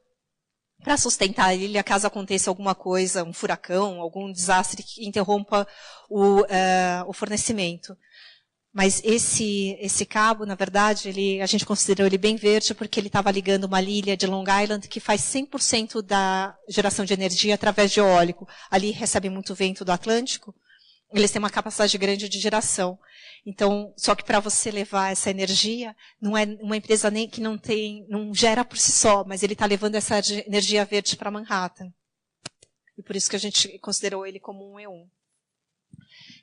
para sustentar a ilha caso aconteça alguma coisa, um furacão, algum desastre que interrompa o fornecimento. Mas esse cabo, na verdade, a gente considerou ele bem verde porque ele estava ligando uma ilha de Long Island que faz 100% da geração de energia através de eólico. Ali recebe muito vento do Atlântico. Eles têm uma capacidade grande de geração. Então, só que para você levar essa energia, não é uma empresa nem que não gera por si só, mas ele está levando essa energia verde para Manhattan. E por isso que a gente considerou ele como um E1.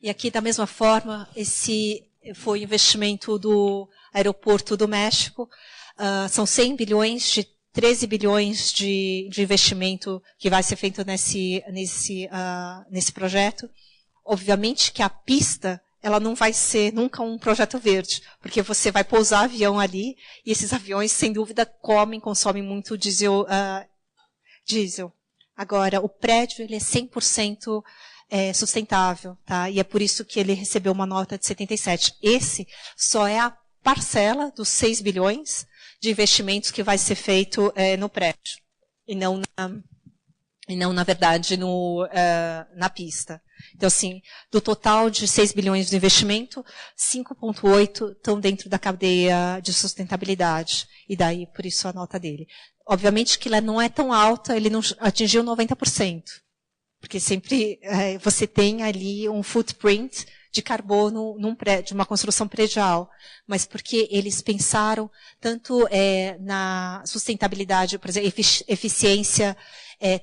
E aqui, da mesma forma, esse foi o investimento do Aeroporto do México. São 100 bilhões de 13 bilhões de investimento que vai ser feito nesse projeto. Obviamente que a pista, ela não vai ser nunca um projeto verde, porque você vai pousar avião ali, e esses aviões, sem dúvida, consomem muito diesel. Agora, o prédio, ele é 100% sustentável, tá? E é por isso que ele recebeu uma nota de 77. Esse só é a parcela dos 6 bilhões de investimentos que vai ser feito no prédio, e não, na verdade, na pista. Então, assim, do total de 6 bilhões de investimento, 5,8 estão dentro da cadeia de sustentabilidade. E daí, por isso, a nota dele. Obviamente que ela não é tão alta, ele não atingiu 90%. Porque sempre você tem ali um footprint de carbono num prédio, uma construção predial. Mas porque eles pensaram tanto na sustentabilidade, por exemplo, eficiência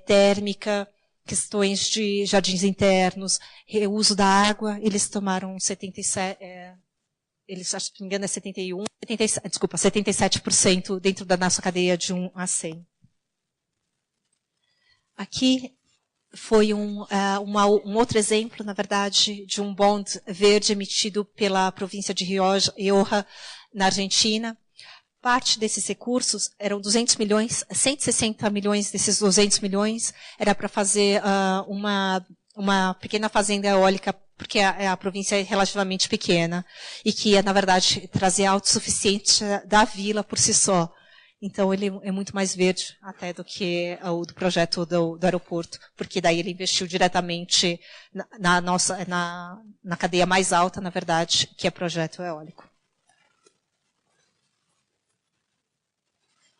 térmica, questões de jardins internos, reuso da água, eles tomaram 77%, eles, acho que não me engano, é 77% dentro da nossa cadeia de 1 a 100. Aqui foi um outro exemplo, na verdade, de um bond verde emitido pela província de Rioja, na Argentina. Parte desses recursos eram 200 milhões, 160 milhões desses 200 milhões era para fazer uma pequena fazenda eólica, porque a província é relativamente pequena, e que ia, na verdade, trazer a autossuficiência da vila por si só. Então, ele é muito mais verde até do que o do projeto do aeroporto, porque daí ele investiu diretamente na cadeia mais alta, na verdade, que é projeto eólico.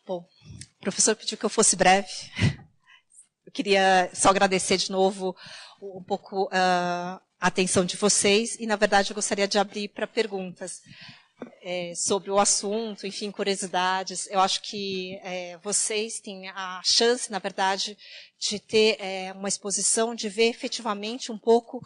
Bom, o professor pediu que eu fosse breve. Eu queria só agradecer de novo um pouco a atenção de vocês e, na verdade, eu gostaria de abrir para perguntas sobre o assunto, enfim, curiosidades. Eu acho que vocês têm a chance, na verdade, de ter uma exposição, de ver efetivamente um pouco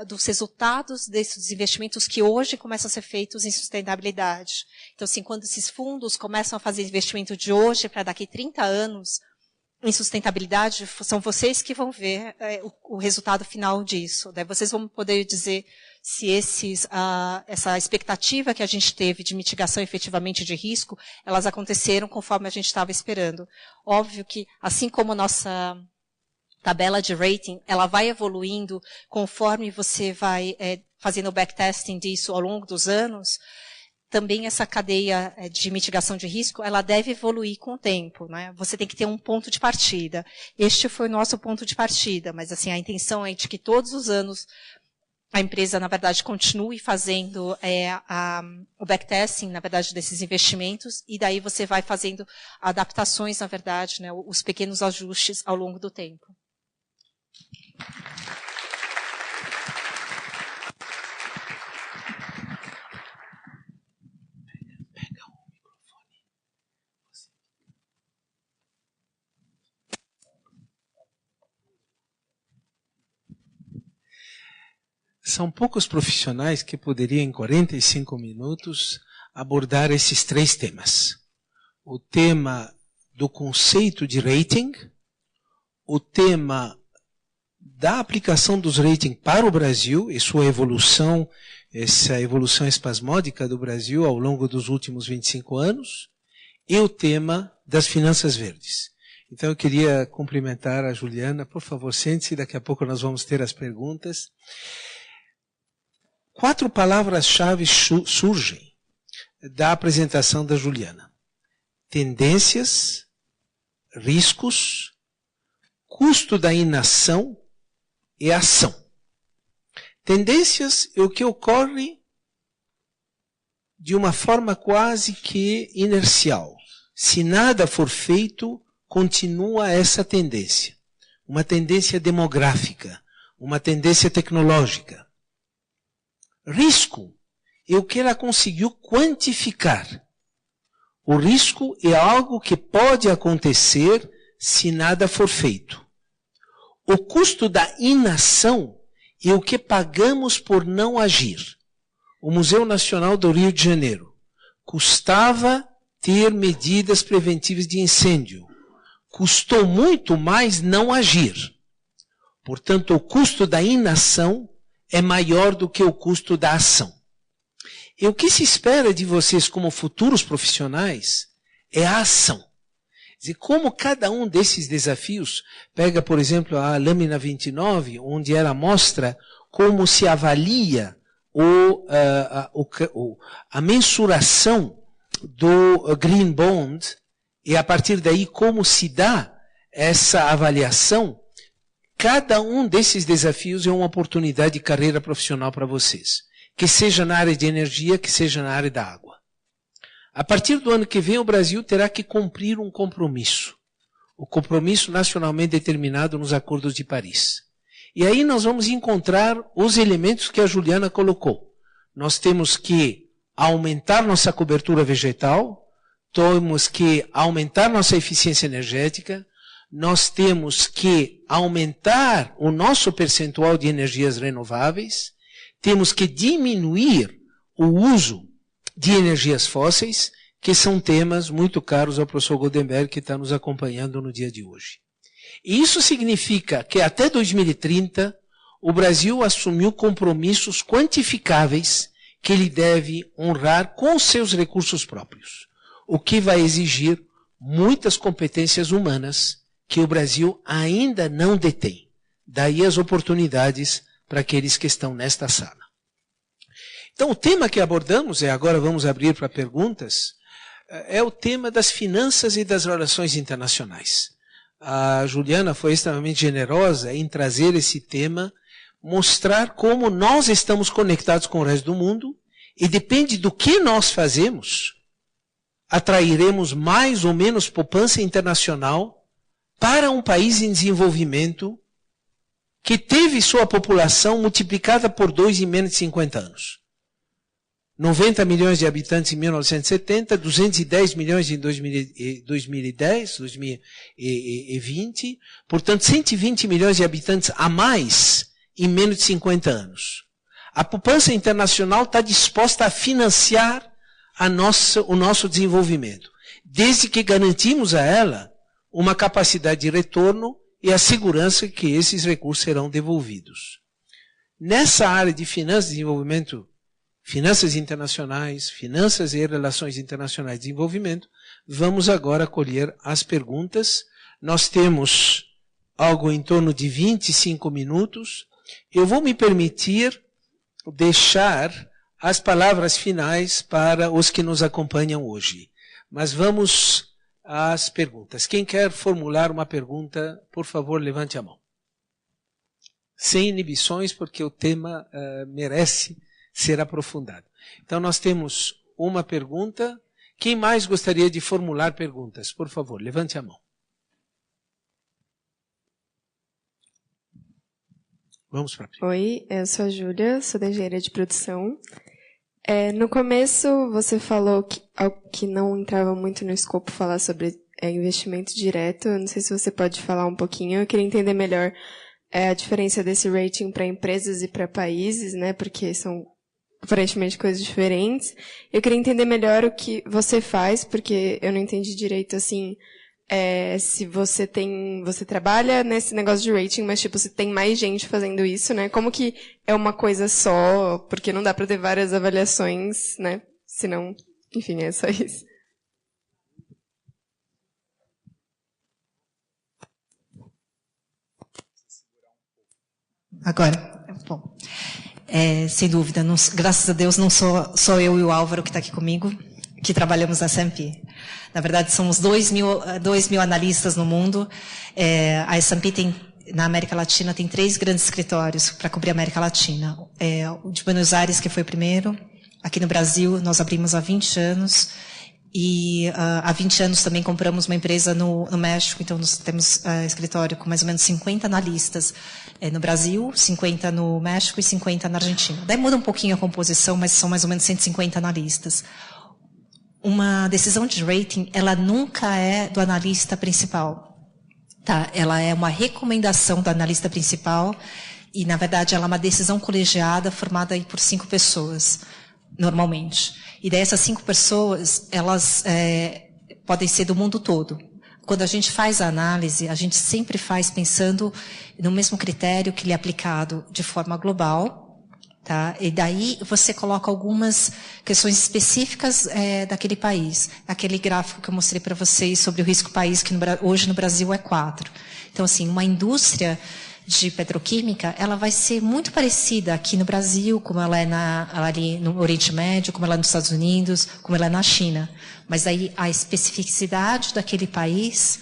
dos resultados desses investimentos que hoje começam a ser feitos em sustentabilidade. Então, assim, quando esses fundos começam a fazer investimento de hoje para daqui 30 anos em sustentabilidade, são vocês que vão ver o resultado final disso. Daí vocês vão poder dizer se essa expectativa que a gente teve de mitigação efetivamente de risco, elas aconteceram conforme a gente estava esperando. Óbvio que, assim como a nossa tabela de rating, ela vai evoluindo conforme você vai fazendo o backtesting disso ao longo dos anos, também essa cadeia de mitigação de risco, ela deve evoluir com o tempo, né? Você tem que ter um ponto de partida. Este foi o nosso ponto de partida, mas assim, a intenção é de que todos os anos a empresa, na verdade, continue fazendo o backtesting, na verdade, desses investimentos, e daí você vai fazendo adaptações, na verdade, né, os pequenos ajustes ao longo do tempo. São poucos profissionais que poderiam, em 45 minutos, abordar esses 3 temas. O tema do conceito de rating, o tema da aplicação dos ratings para o Brasil e sua evolução, essa evolução espasmódica do Brasil ao longo dos últimos 25 anos, e o tema das finanças verdes. Então eu queria cumprimentar a Juliana. Por favor, sente-se, daqui a pouco nós vamos ter as perguntas. 4 palavras-chave surgem da apresentação da Juliana: tendências, riscos, custo da inação e ação. Tendências é o que ocorre de uma forma quase que inercial. Se nada for feito, continua essa tendência. Uma tendência demográfica, uma tendência tecnológica. Risco é o que ela conseguiu quantificar. O risco é algo que pode acontecer se nada for feito. O custo da inação é o que pagamos por não agir. O Museu Nacional do Rio de Janeiro custava ter medidas preventivas de incêndio. Custou muito mais não agir. Portanto, o custo da inação é maior do que o custo da ação. E o que se espera de vocês como futuros profissionais é a ação. Quer dizer, como cada um desses desafios, pega, por exemplo, a lâmina 29, onde ela mostra como se avalia a mensuração do Green Bond, e a partir daí como se dá essa avaliação. Cada um desses desafios é uma oportunidade de carreira profissional para vocês, que seja na área de energia, que seja na área da água. A partir do ano que vem, o Brasil terá que cumprir um compromisso, o compromisso nacionalmente determinado nos Acordos de Paris. E aí nós vamos encontrar os elementos que a Juliana colocou. Nós temos que aumentar nossa cobertura vegetal, temos que aumentar nossa eficiência energética, nós temos que aumentar o nosso percentual de energias renováveis, temos que diminuir o uso de energias fósseis, que são temas muito caros ao professor Goldenberg, que está nos acompanhando no dia de hoje. E isso significa que até 2030, o Brasil assumiu compromissos quantificáveis que ele deve honrar com seus recursos próprios, o que vai exigir muitas competências humanas que o Brasil ainda não detém. Daí as oportunidades para aqueles que estão nesta sala. Então, o tema que abordamos, agora vamos abrir para perguntas, é o tema das finanças e das relações internacionais. A Juliana foi extremamente generosa em trazer esse tema, mostrar como nós estamos conectados com o resto do mundo, e depende do que nós fazemos, atrairemos mais ou menos poupança internacional para um país em desenvolvimento que teve sua população multiplicada por 2 em menos de 50 anos. 90 milhões de habitantes em 1970, 210 milhões em 2010, 2020, portanto 120 milhões de habitantes a mais em menos de 50 anos. A poupança internacional está disposta a financiar o nosso desenvolvimento, desde que garantimos a ela uma capacidade de retorno e a segurança que esses recursos serão devolvidos. Nessa área de finanças e desenvolvimento, finanças internacionais, finanças e relações internacionais de desenvolvimento, vamos agora colher as perguntas. Nós temos algo em torno de 25 minutos. Eu vou me permitir deixar as palavras finais para os que nos acompanham hoje. Mas vamos às perguntas. Quem quer formular uma pergunta, por favor, levante a mão. Sem inibições, porque o tema merece ser aprofundado. Então, nós temos uma pergunta. Quem mais gostaria de formular perguntas? Por favor, levante a mão. Vamos para a primeira. Oi, eu sou a Júlia, sou da engenharia de produção. No começo, você falou que não entrava muito no escopo falar sobre investimento direto. Eu não sei se você pode falar um pouquinho. Eu queria entender melhor a diferença desse rating para empresas e para países, né? Porque são aparentemente coisas diferentes. Eu queria entender melhor o que você faz, porque eu não entendi direito, assim, se você trabalha nesse negócio de rating, mas, tipo, se tem mais gente fazendo isso, né? Como que é uma coisa só, porque não dá para ter várias avaliações, né? Senão, enfim, é só isso. Agora, bom, sem dúvida, graças a Deus não sou eu e o Álvaro que está aqui comigo, que trabalhamos na S&P. Na verdade, somos 2 mil analistas no mundo. A S&P na América Latina tem 3 grandes escritórios para cobrir a América Latina. O de Buenos Aires, que foi o primeiro. Aqui no Brasil, nós abrimos há 20 anos. E há 20 anos também compramos uma empresa no México, então nós temos escritório com mais ou menos 50 analistas no Brasil, 50 no México e 50 na Argentina. Daí muda um pouquinho a composição, mas são mais ou menos 150 analistas. Uma decisão de rating, ela nunca é do analista principal. Tá? Ela é uma recomendação do analista principal e, na verdade, ela é uma decisão colegiada formada aí por 5 pessoas, normalmente. E dessas 5 pessoas, elas podem ser do mundo todo. Quando a gente faz a análise, a gente sempre faz pensando no mesmo critério que ele é aplicado de forma global, Tá? E daí você coloca algumas questões específicas daquele país. Aquele gráfico que eu mostrei para vocês sobre o risco país, que hoje no Brasil é 4. Então, assim, uma indústria de petroquímica, ela vai ser muito parecida aqui no Brasil, como ela é ali no Oriente Médio, como ela é nos Estados Unidos, como ela é na China. Mas aí a especificidade daquele país,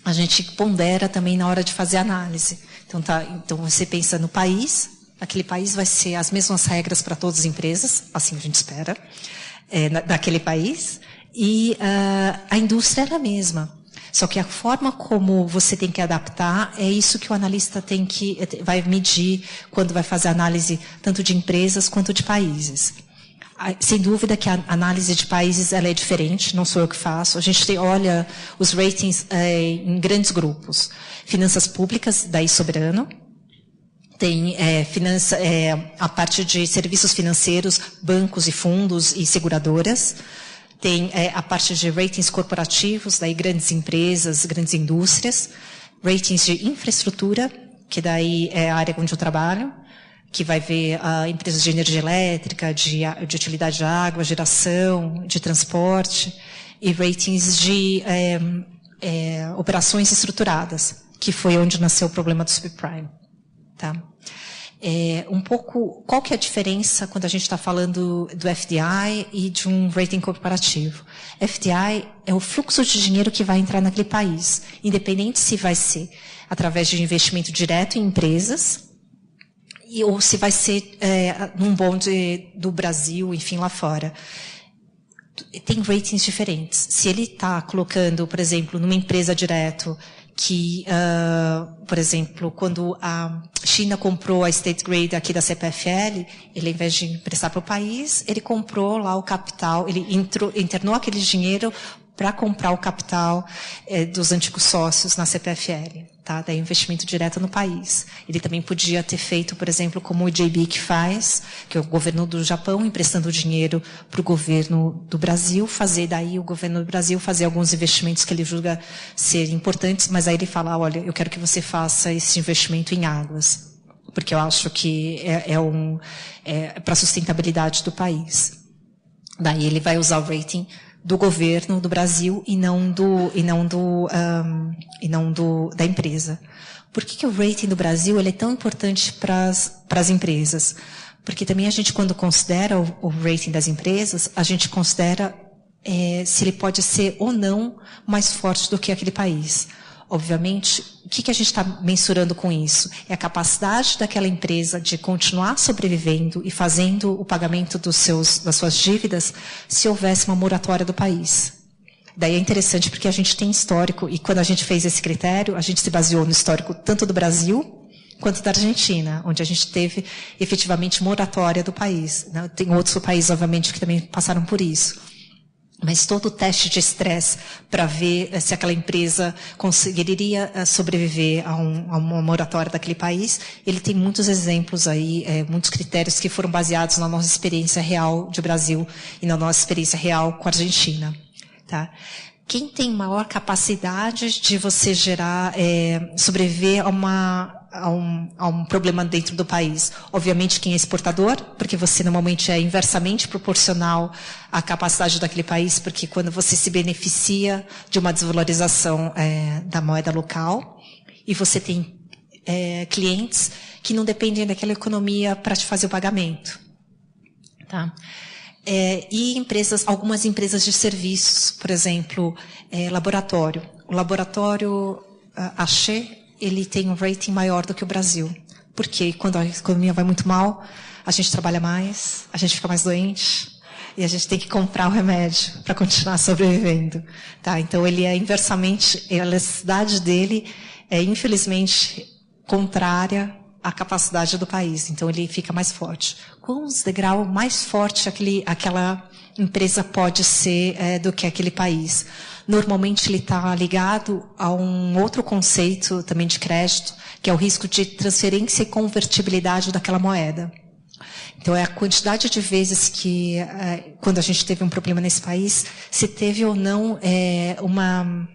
a gente pondera também na hora de fazer a análise. Então você pensa no país, aquele país vai ser as mesmas regras para todas as empresas, assim a gente espera, daquele país, e a indústria é a mesma. Só que a forma como você tem que adaptar é isso que o analista vai medir quando vai fazer a análise tanto de empresas quanto de países. Sem dúvida que a análise de países ela é diferente, não sou eu que faço. A gente olha os ratings em grandes grupos. Finanças públicas, daí soberano. Tem a parte de serviços financeiros, bancos e fundos e seguradoras. Tem a parte de ratings corporativos, daí grandes empresas, grandes indústrias. Ratings de infraestrutura, que daí é a área onde eu trabalho, que vai ver empresas de energia elétrica, de utilidade de água, geração, de transporte. E ratings de operações estruturadas, que foi onde nasceu o problema do subprime. Tá? Qual que é a diferença quando a gente está falando do FDI e de um rating corporativo? FDI é o fluxo de dinheiro que vai entrar naquele país, independente se vai ser através de investimento direto em empresas, ou se vai ser num bonde do Brasil, enfim, lá fora. Tem ratings diferentes. Se ele está colocando, por exemplo, numa empresa direto, que, por exemplo, quando a China comprou a State Grade aqui da CPFL, ele, ao invés de emprestar para o país, ele comprou lá o capital, ele internou aquele dinheiro para comprar o capital dos antigos sócios na CPFL. Tá? Daí investimento direto no país. Ele também podia ter feito, por exemplo, como o JB que faz, que é o governo do Japão emprestando dinheiro para o governo do Brasil, fazer daí o governo do Brasil fazer alguns investimentos que ele julga ser importantes, mas aí ele fala, olha, eu quero que você faça esse investimento em águas, porque eu acho que é para a sustentabilidade do país. Daí ele vai usar o rating do governo do Brasil e não da empresa. Por que o rating do Brasil ele é tão importante para as empresas? Porque também a gente, quando considera o rating das empresas, a gente considera se ele pode ser ou não mais forte do que aquele país. Obviamente, o que a gente está mensurando com isso? É a capacidade daquela empresa de continuar sobrevivendo e fazendo o pagamento das suas dívidas se houvesse uma moratória do país. Daí é interessante porque a gente tem histórico, e quando a gente fez esse critério, a gente se baseou no histórico tanto do Brasil quanto da Argentina, onde a gente teve efetivamente moratória do país. Tem outros países, obviamente, que também passaram por isso. Mas todo o teste de estresse para ver se aquela empresa conseguiria sobreviver a uma moratória daquele país, ele tem muitos exemplos aí, muitos critérios que foram baseados na nossa experiência real de Brasil e na nossa experiência real com a Argentina. Tá? Quem tem maior capacidade de você sobreviver a um problema dentro do país? Obviamente quem é exportador, porque você normalmente é inversamente proporcional à capacidade daquele país, porque quando você se beneficia de uma desvalorização da moeda local, e você tem clientes que não dependem daquela economia para te fazer o pagamento. Tá? E algumas empresas de serviços, por exemplo, laboratório. O laboratório Axê, ele tem um rating maior do que o Brasil. Porque quando a economia vai muito mal, a gente trabalha mais, a gente fica mais doente, e a gente tem que comprar o remédio para continuar sobrevivendo. Tá? Então, ele é inversamente, a elasticidade dele é, infelizmente, contrária à capacidade do país. Então, ele fica mais forte. Com os degraus mais forte aquela empresa pode ser do que aquele país. Normalmente ele está ligado a um outro conceito também de crédito, que é o risco de transferência e convertibilidade daquela moeda. Então, é a quantidade de vezes que, quando a gente teve um problema nesse país, se teve ou não uma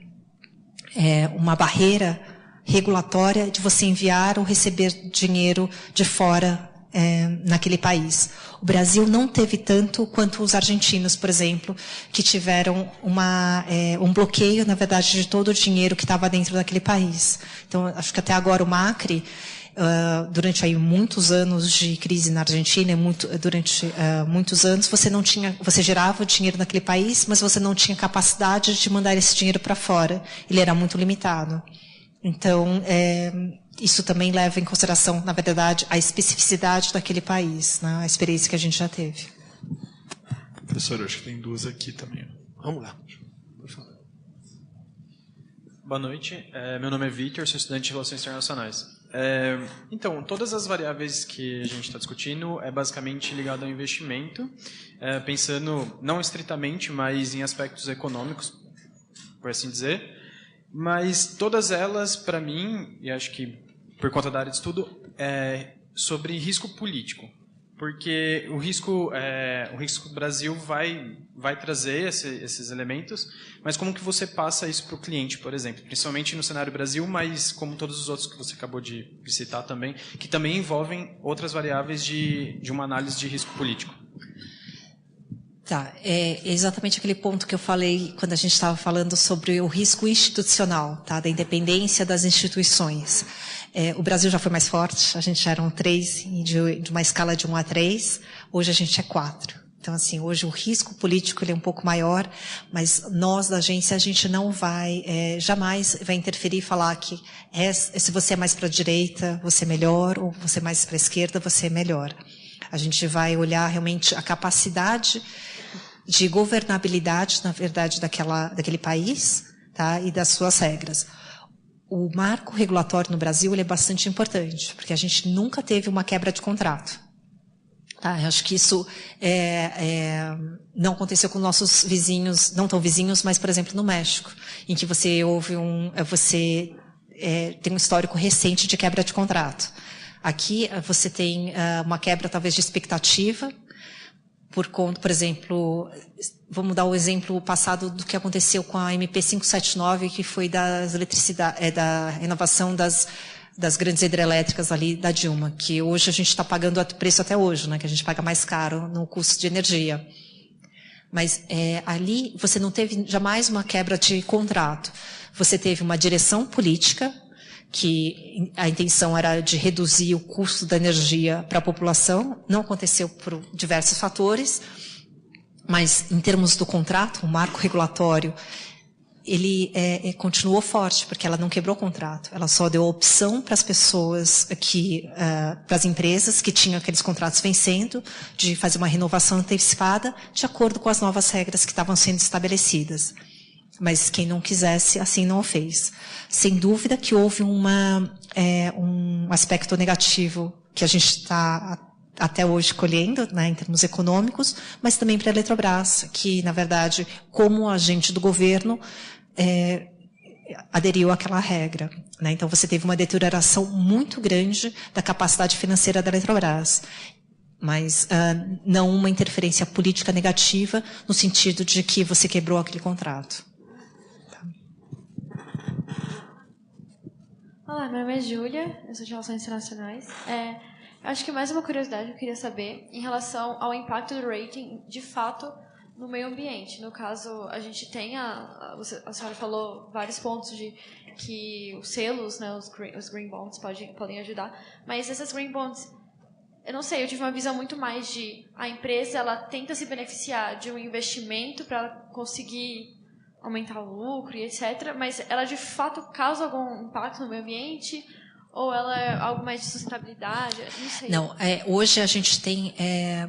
barreira regulatória de você enviar ou receber dinheiro de fora naquele país. O Brasil não teve tanto quanto os argentinos, por exemplo, que tiveram um bloqueio, na verdade, de todo o dinheiro que estava dentro daquele país. Então, acho que até agora o Macri, durante aí muitos anos de crise na Argentina, durante muitos anos, você gerava dinheiro naquele país, mas você não tinha capacidade de mandar esse dinheiro para fora. Ele era muito limitado. Então, isso também leva em consideração, na verdade, a especificidade daquele país, né? A experiência que a gente já teve. Professor, eu acho que tem duas aqui também. Vamos lá. Por favor. Boa noite. Meu nome é Victor, sou estudante de Relações Internacionais. Então, todas as variáveis que a gente está discutindo é basicamente ligado ao investimento, pensando não estritamente, mas em aspectos econômicos, por assim dizer. Mas todas elas, para mim, e acho que por conta da área de estudo, é sobre risco político. Porque o risco do Brasil vai trazer esses elementos, mas como que você passa isso para o cliente, por exemplo? Principalmente no cenário Brasil, mas como todos os outros que você acabou de citar também, que também envolvem outras variáveis de uma análise de risco político. Tá, é exatamente aquele ponto que eu falei quando a gente estava falando sobre o risco institucional, tá, da independência das instituições. O Brasil já foi mais forte, a gente já era 3, de uma escala de 1 a 3, hoje a gente é 4. Então, assim, hoje o risco político ele é um pouco maior, mas nós da agência, a gente não vai, jamais vai interferir e falar que se você é mais para a direita, você é melhor, ou você é mais para a esquerda, você é melhor. A gente vai olhar realmente a capacidade de governabilidade, na verdade, daquele país, tá, e das suas regras. O marco regulatório no Brasil ele é bastante importante, porque a gente nunca teve uma quebra de contrato. Tá, eu acho que isso não aconteceu com nossos vizinhos, não tão vizinhos, mas, por exemplo, no México, em que você tem um histórico recente de quebra de contrato. Aqui você tem uma quebra, talvez, de expectativa, por exemplo, vamos dar o exemplo passado do que aconteceu com a MP 579, que foi da renovação das grandes hidrelétricas ali da Dilma, que hoje a gente está pagando preço até hoje, né, que a gente paga mais caro no custo de energia. Mas ali você não teve jamais uma quebra de contrato. Você teve uma direção política, que a intenção era de reduzir o custo da energia para a população. Não aconteceu por diversos fatores, mas em termos do contrato, o marco regulatório, ele continuou forte, porque ela não quebrou o contrato. Ela só deu a opção para as pessoas, para as empresas que tinham aqueles contratos vencendo, de fazer uma renovação antecipada, de acordo com as novas regras que estavam sendo estabelecidas. Mas quem não quisesse, assim não o fez. Sem dúvida que houve um aspecto negativo que a gente está até hoje colhendo, né, em termos econômicos, mas também para a Eletrobras, que, na verdade, como agente do governo, aderiu àquela regra. Né? Então, você teve uma deterioração muito grande da capacidade financeira da Eletrobras. Mas não uma interferência política negativa, no sentido de que você quebrou aquele contrato. Olá, meu nome é Júlia, eu sou de Relações Internacionais. Acho que mais uma curiosidade que eu queria saber em relação ao impacto do rating, de fato, no meio ambiente. No caso, a gente tem, a senhora falou vários pontos de que os selos, né, os green bonds podem ajudar, mas essas green bonds, eu não sei, eu tive uma visão muito mais de a empresa, ela tenta se beneficiar de um investimento para conseguir aumentar o lucro e etc., mas ela de fato causa algum impacto no meio ambiente ou ela é algo mais de sustentabilidade? Não sei. Não, hoje a gente tem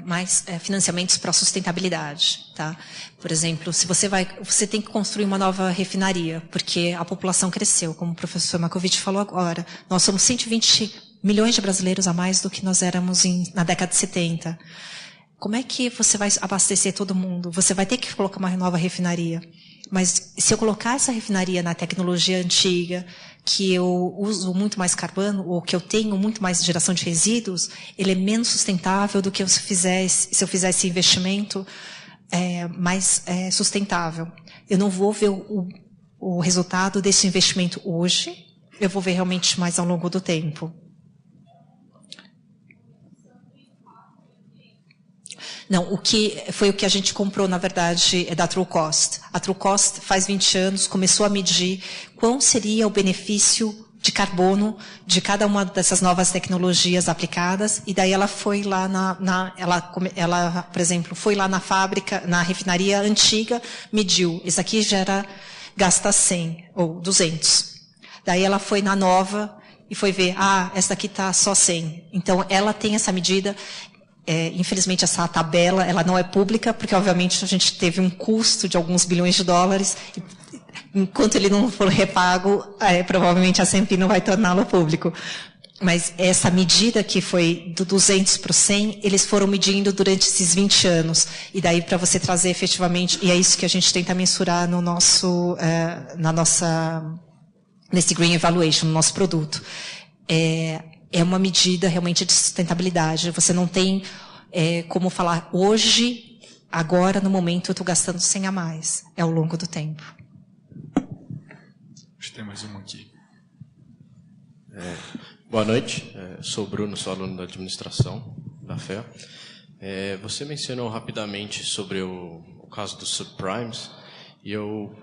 mais financiamentos para sustentabilidade, tá? Por exemplo, se você tem que construir uma nova refinaria, porque a população cresceu, como o professor Markovic falou agora. Nós somos 120 milhões de brasileiros a mais do que nós éramos na década de 70. Como é que você vai abastecer todo mundo? Você vai ter que colocar uma nova refinaria. Mas se eu colocar essa refinaria na tecnologia antiga, que eu uso muito mais carbono, ou que eu tenho muito mais geração de resíduos, ele é menos sustentável do que se eu fizesse investimento mais sustentável. Eu não vou ver o resultado desse investimento hoje, eu vou ver realmente mais ao longo do tempo. Não, foi o que a gente comprou, na verdade, é da True Cost. A True Cost, faz 20 anos, começou a medir qual seria o benefício de carbono de cada uma dessas novas tecnologias aplicadas, e daí ela foi lá ela, por exemplo, foi lá na fábrica, na refinaria antiga, mediu, isso aqui gasta 100 ou 200. Daí ela foi na nova e foi ver, essa daqui está só 100. Então ela tem essa medida. Infelizmente essa tabela ela não é pública, porque obviamente a gente teve um custo de alguns bilhões de dólares. Enquanto ele não for repago, provavelmente a S&P não vai torná-lo público. Mas essa medida que foi do 200 para o 100, eles foram medindo durante esses 20 anos. E daí para você trazer efetivamente, e é isso que a gente tenta mensurar no nosso, nesse Green Evaluation, no nosso produto. É uma medida realmente de sustentabilidade. Você não tem como falar, hoje, agora, no momento, eu estou gastando 100 a mais. É ao longo do tempo. Acho que tem mais uma aqui. Boa noite, sou o Bruno, sou aluno da administração da FEA. Você mencionou rapidamente sobre o caso dos subprimes, e eu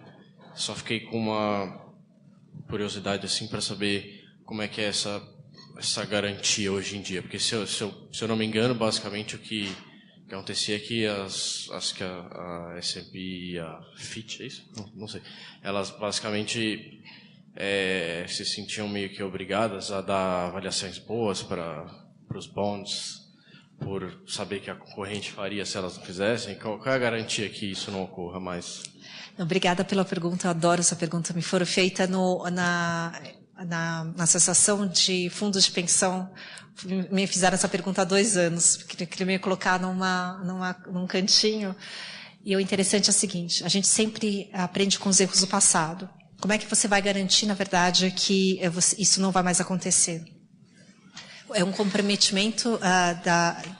só fiquei com uma curiosidade assim, para saber como é que é essa garantia hoje em dia. Porque, se eu não me engano, basicamente o que acontecia é que a S&P e a Fitch, é isso? Não sei. Elas basicamente se sentiam meio que obrigadas a dar avaliações boas para os bonds, por saber que a concorrente faria se elas não fizessem. Qual é a garantia que isso não ocorra mais? Obrigada pela pergunta, eu adoro essa pergunta. Me foi feita na Associação de Fundos de Pensão. Me fizeram essa pergunta há 2 anos, queria me colocar num cantinho. E o interessante é o seguinte, a gente sempre aprende com os erros do passado. Como é que você vai garantir, na verdade, que isso não vai mais acontecer? É um comprometimento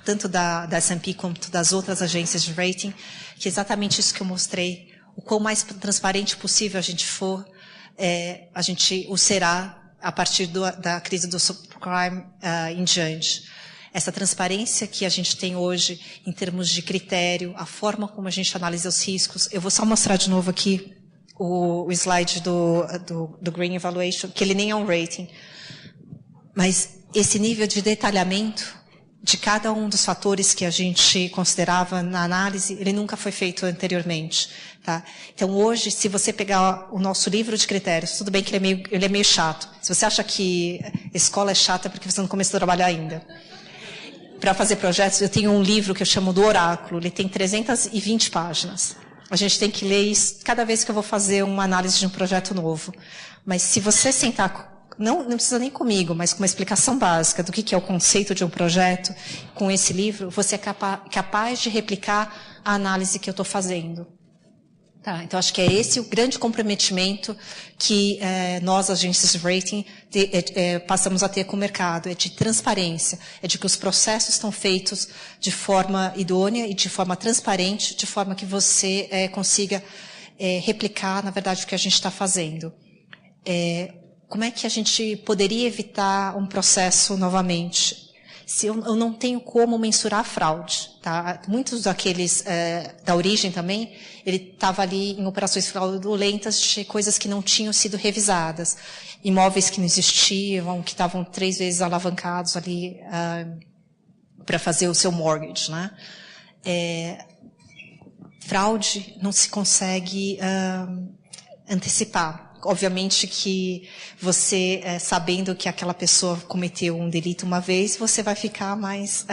tanto da S&P quanto das outras agências de rating, que é exatamente isso que eu mostrei. O quão mais transparente possível a gente for, a gente o será a partir da crise do subprime em diante. Essa transparência que a gente tem hoje em termos de critério, a forma como a gente analisa os riscos. Eu vou só mostrar de novo aqui o slide do Green Evaluation, que ele nem é um rating. Mas esse nível de detalhamento de cada um dos fatores que a gente considerava na análise, ele nunca foi feito anteriormente. Tá? Então, hoje, se você pegar o nosso livro de critérios, tudo bem que ele é meio chato. Se você acha que a escola é chata, é porque você não começou a trabalhar ainda. Para fazer projetos, eu tenho um livro que eu chamo do Oráculo, ele tem 320 páginas. A gente tem que ler isso cada vez que eu vou fazer uma análise de um projeto novo. Mas se você sentar, não precisa nem comigo, mas com uma explicação básica do que é o conceito de um projeto, com esse livro, você é capaz de replicar a análise que eu estou fazendo. Tá, então, acho que é esse o grande comprometimento que nós, agências de rating, passamos a ter com o mercado. É de transparência, é de que os processos estão feitos de forma idônea e de forma transparente, de forma que você consiga replicar, na verdade, o que a gente está fazendo. Como é que a gente poderia evitar um processo novamente? Se eu não tenho como mensurar a fraude. Tá? Muitos daqueles da origem também, ele estava ali em operações fraudulentas de coisas que não tinham sido revisadas. Imóveis que não existiam, que estavam 3 vezes alavancados ali para fazer o seu mortgage. Né? Fraude não se consegue antecipar. Obviamente que você, sabendo que aquela pessoa cometeu um delito uma vez, você vai ficar mais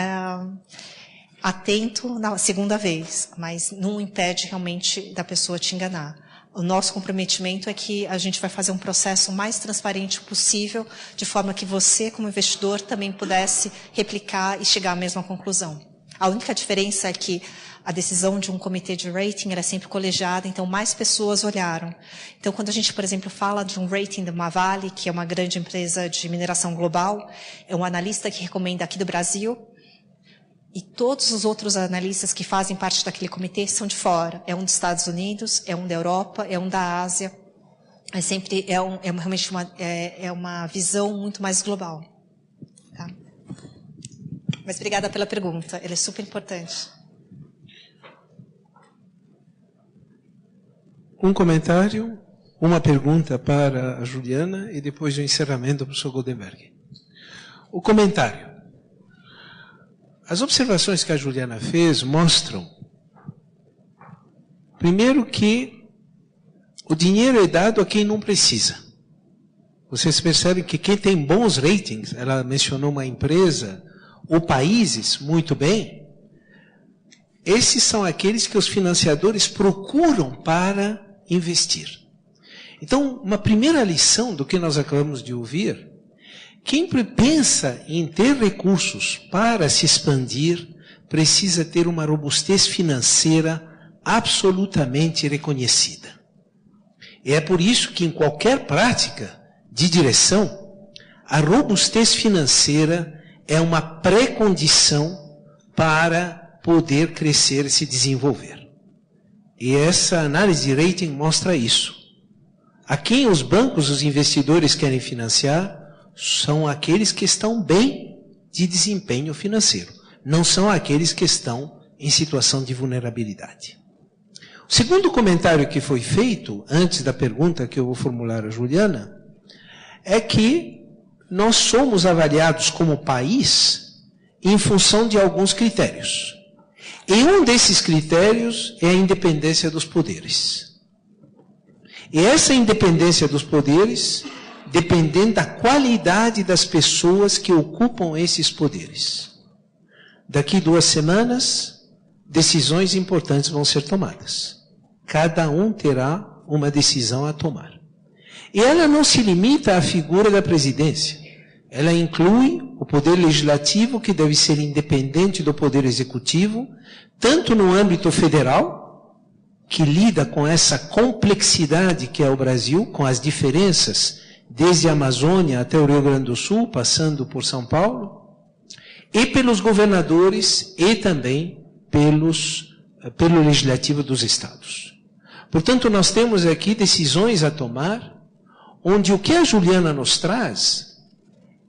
atento na segunda vez, mas não impede realmente da pessoa te enganar. O nosso comprometimento é que a gente vai fazer um processo mais transparente possível, de forma que você, como investidor, também pudesse replicar e chegar à mesma conclusão. A única diferença é que a decisão de um comitê de rating era sempre colegiada, então mais pessoas olharam. Então, quando a gente, por exemplo, fala de um rating da Vale, que é uma grande empresa de mineração global, é um analista que recomenda aqui do Brasil, e todos os outros analistas que fazem parte daquele comitê são de fora. É um dos Estados Unidos, é um da Europa, é um da Ásia. É sempre realmente uma visão muito mais global. Tá? Mas obrigada pela pergunta, ela é super importante. Um comentário, uma pergunta para a Juliana e depois o encerramento do professor Goldenberg. O comentário. As observações que a Juliana fez mostram, primeiro, que o dinheiro é dado a quem não precisa. Vocês percebem que quem tem bons ratings, ela mencionou uma empresa ou países, muito bem, esses são aqueles que os financiadores procuram para investir. Então, uma primeira lição do que nós acabamos de ouvir, quem pensa em ter recursos para se expandir, precisa ter uma robustez financeira absolutamente reconhecida. E é por isso que em qualquer prática de direção, a robustez financeira é uma pré-condição para poder crescer e se desenvolver. E essa análise de rating mostra isso. A quem os bancos, os investidores querem financiar, são aqueles que estão bem de desempenho financeiro. Não são aqueles que estão em situação de vulnerabilidade. O segundo comentário que foi feito, antes da pergunta que eu vou formular a Juliana, é que nós somos avaliados como país em função de alguns critérios. E um desses critérios é a independência dos poderes. E essa independência dos poderes, dependendo da qualidade das pessoas que ocupam esses poderes. Daqui 2 semanas, decisões importantes vão ser tomadas. Cada um terá uma decisão a tomar. E ela não se limita à figura da presidência. Ela inclui o poder legislativo, que deve ser independente do poder executivo, tanto no âmbito federal, que lida com essa complexidade que é o Brasil, com as diferenças, desde a Amazônia até o Rio Grande do Sul, passando por São Paulo, e pelos governadores e também pelo legislativo dos estados. Portanto, nós temos aqui decisões a tomar, onde o que a Juliana nos traz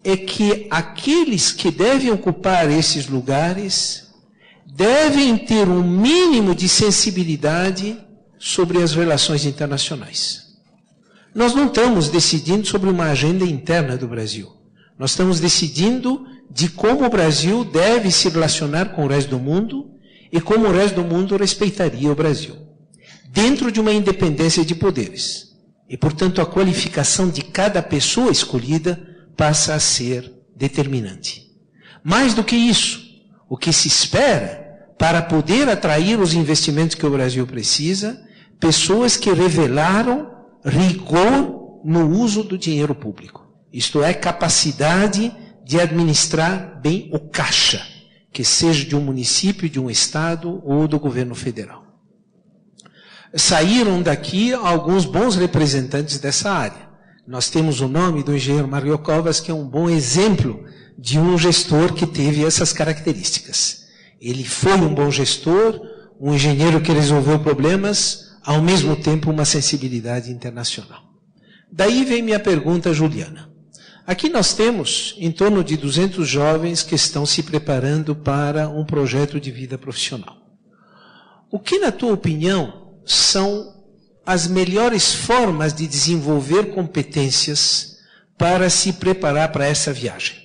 é que aqueles que devem ocupar esses lugares devem ter um mínimo de sensibilidade sobre as relações internacionais. Nós não estamos decidindo sobre uma agenda interna do Brasil. Nós estamos decidindo de como o Brasil deve se relacionar com o resto do mundo e como o resto do mundo respeitaria o Brasil, dentro de uma independência de poderes. E, portanto, a qualificação de cada pessoa escolhida passa a ser determinante. Mais do que isso, o que se espera para poder atrair os investimentos que o Brasil precisa, pessoas que revelaram rigor no uso do dinheiro público. Isto é, capacidade de administrar bem o caixa, que seja de um município, de um estado ou do governo federal. Saíram daqui alguns bons representantes dessa área. Nós temos o nome do engenheiro Mario Covas, que é um bom exemplo de um gestor que teve essas características. Ele foi um bom gestor, um engenheiro que resolveu problemas, ao mesmo tempo uma sensibilidade internacional. Daí vem minha pergunta, Juliana. Aqui nós temos em torno de 200 jovens que estão se preparando para um projeto de vida profissional. O que, na tua opinião, são as melhores formas de desenvolver competências para se preparar para essa viagem?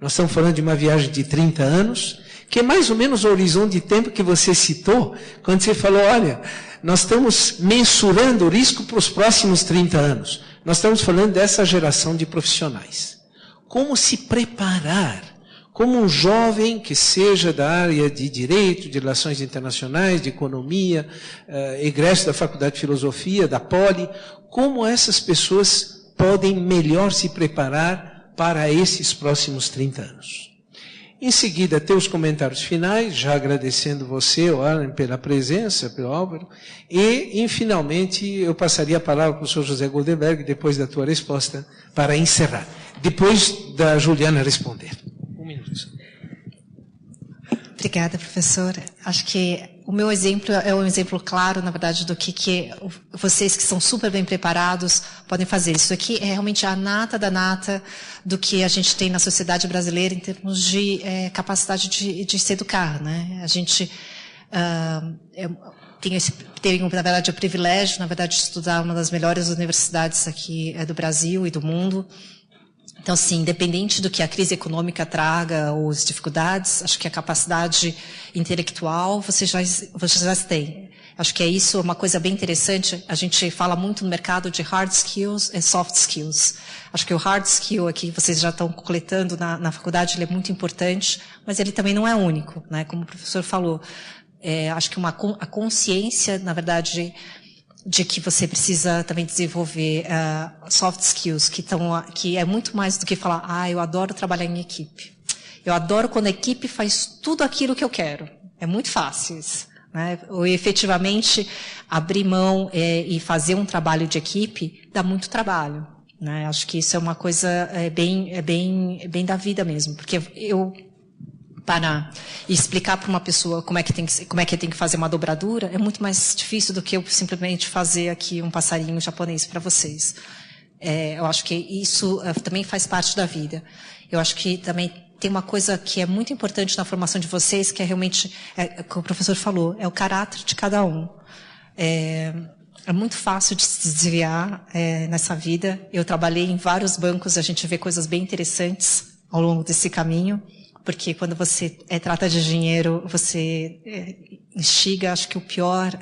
Nós estamos falando de uma viagem de 30 anos, que é mais ou menos o horizonte de tempo que você citou, quando você falou, olha, nós estamos mensurando o risco para os próximos 30 anos. Nós estamos falando dessa geração de profissionais. Como se preparar? Como um jovem que seja da área de Direito, de Relações Internacionais, de Economia, egresso da Faculdade de Filosofia, da Poli, como essas pessoas podem melhor se preparar para esses próximos 30 anos? Em seguida, ter os comentários finais, já agradecendo você, Warren, pela presença, pelo Álvaro, e finalmente, eu passaria a palavra para o professor José Goldenberg, depois da tua resposta, para encerrar. Depois da Juliana responder. Um minuto. Obrigada, professora. Acho que o meu exemplo é um exemplo claro, na verdade, do que vocês que são super bem preparados podem fazer. Isso aqui é realmente a nata da nata do que a gente tem na sociedade brasileira em termos de capacidade de se educar, né? A gente tenho, na verdade, o privilégio, na verdade, de estudar uma das melhores universidades aqui do Brasil e do mundo. Então, assim, independente do que a crise econômica traga ou as dificuldades, acho que a capacidade intelectual vocês já têm. Acho que é isso, uma coisa bem interessante. A gente fala muito no mercado de hard skills e soft skills. Acho que o hard skill aqui, vocês já estão coletando na faculdade, ele é muito importante, mas ele também não é único, né? Como o professor falou. Acho que a consciência, na verdade, de que você precisa também desenvolver soft skills, que é muito mais do que falar, eu adoro trabalhar em equipe. Eu adoro quando a equipe faz tudo aquilo que eu quero. É muito fácil isso. Né? Ou efetivamente abrir mão e fazer um trabalho de equipe dá muito trabalho. Né? Acho que isso é uma coisa bem da vida mesmo, porque para explicar para uma pessoa como é que tem que fazer uma dobradura é muito mais difícil do que eu simplesmente fazer aqui um passarinho japonês para vocês. Eu acho que isso também faz parte da vida. Eu acho que também tem uma coisa que é muito importante na formação de vocês, que é realmente, como o professor falou, é o caráter de cada um. É muito fácil de se desviar nessa vida. Eu trabalhei em vários bancos, a gente vê coisas bem interessantes ao longo desse caminho, porque quando você trata de dinheiro, você instiga, acho que o pior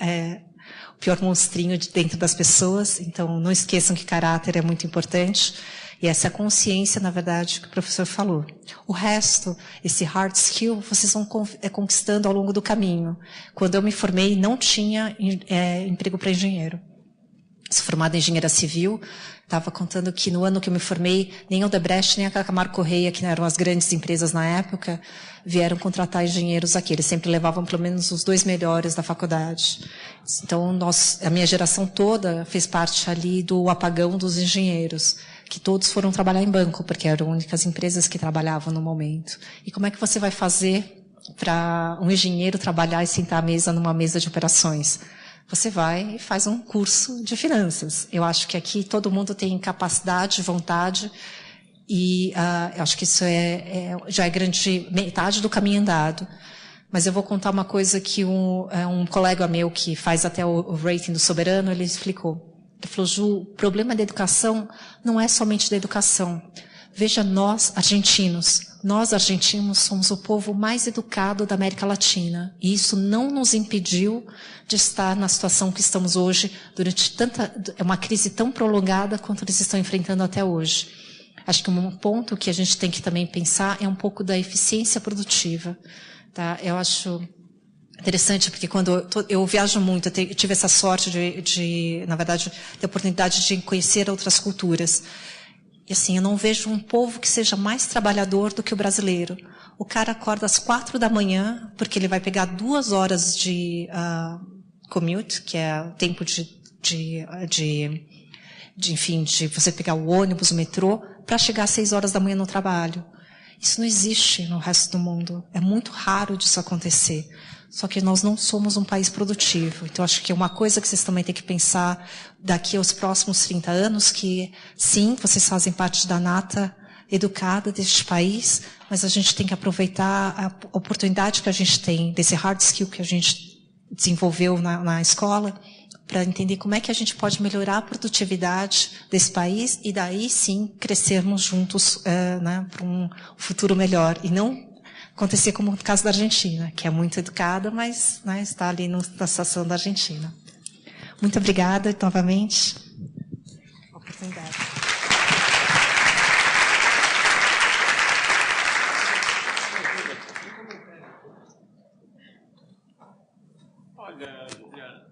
monstrinho dentro das pessoas. Então, não esqueçam que caráter é muito importante. E essa consciência, na verdade, que o professor falou. O resto, esse hard skill, vocês vão conquistando ao longo do caminho. Quando eu me formei, não tinha emprego para engenheiro. Sou formada em engenheira civil. Estava contando que no ano que eu me formei, nem a Odebrecht, nem a Camargo Correia, que eram as grandes empresas na época, vieram contratar engenheiros aqui. Eles sempre levavam pelo menos os 2 melhores da faculdade. Então, a minha geração toda fez parte ali do apagão dos engenheiros, que todos foram trabalhar em banco, porque eram as únicas empresas que trabalhavam no momento. E como é que você vai fazer para um engenheiro trabalhar e sentar à mesa numa mesa de operações? Você vai e faz um curso de finanças. Eu acho que aqui todo mundo tem capacidade, vontade, e eu acho que isso já é grande metade do caminho andado. Mas eu vou contar uma coisa que um colega meu que faz até o rating do Soberano, ele explicou. Ele falou, Ju, o problema da educação não é somente da educação. Veja nós, argentinos. Nós, argentinos, somos o povo mais educado da América Latina. E isso não nos impediu de estar na situação que estamos hoje, durante uma crise tão prolongada quanto eles estão enfrentando até hoje. Acho que um ponto que a gente tem que também pensar é um pouco da eficiência produtiva. Tá? Eu acho interessante, porque quando eu viajo muito, eu tive essa sorte na verdade, ter a oportunidade de conhecer outras culturas. E assim, eu não vejo um povo que seja mais trabalhador do que o brasileiro. O cara acorda às 4 da manhã, porque ele vai pegar 2 horas de commute, que é o tempo de você pegar o ônibus, o metrô, para chegar às 6 horas da manhã no trabalho. Isso não existe no resto do mundo. É muito raro disso acontecer. Só que nós não somos um país produtivo. Então, acho que é uma coisa que vocês também têm que pensar daqui aos próximos 30 anos, que, sim, vocês fazem parte da nata educada deste país, mas a gente tem que aproveitar a oportunidade que a gente tem, desse hard skill que a gente desenvolveu na escola, para entender como é que a gente pode melhorar a produtividade desse país e daí, sim, crescermos juntos para um futuro melhor. E não acontecer como no caso da Argentina, que é muito educada, mas está ali na situação da Argentina. Muito obrigada, novamente. Oportunidade. Olha, Adriana,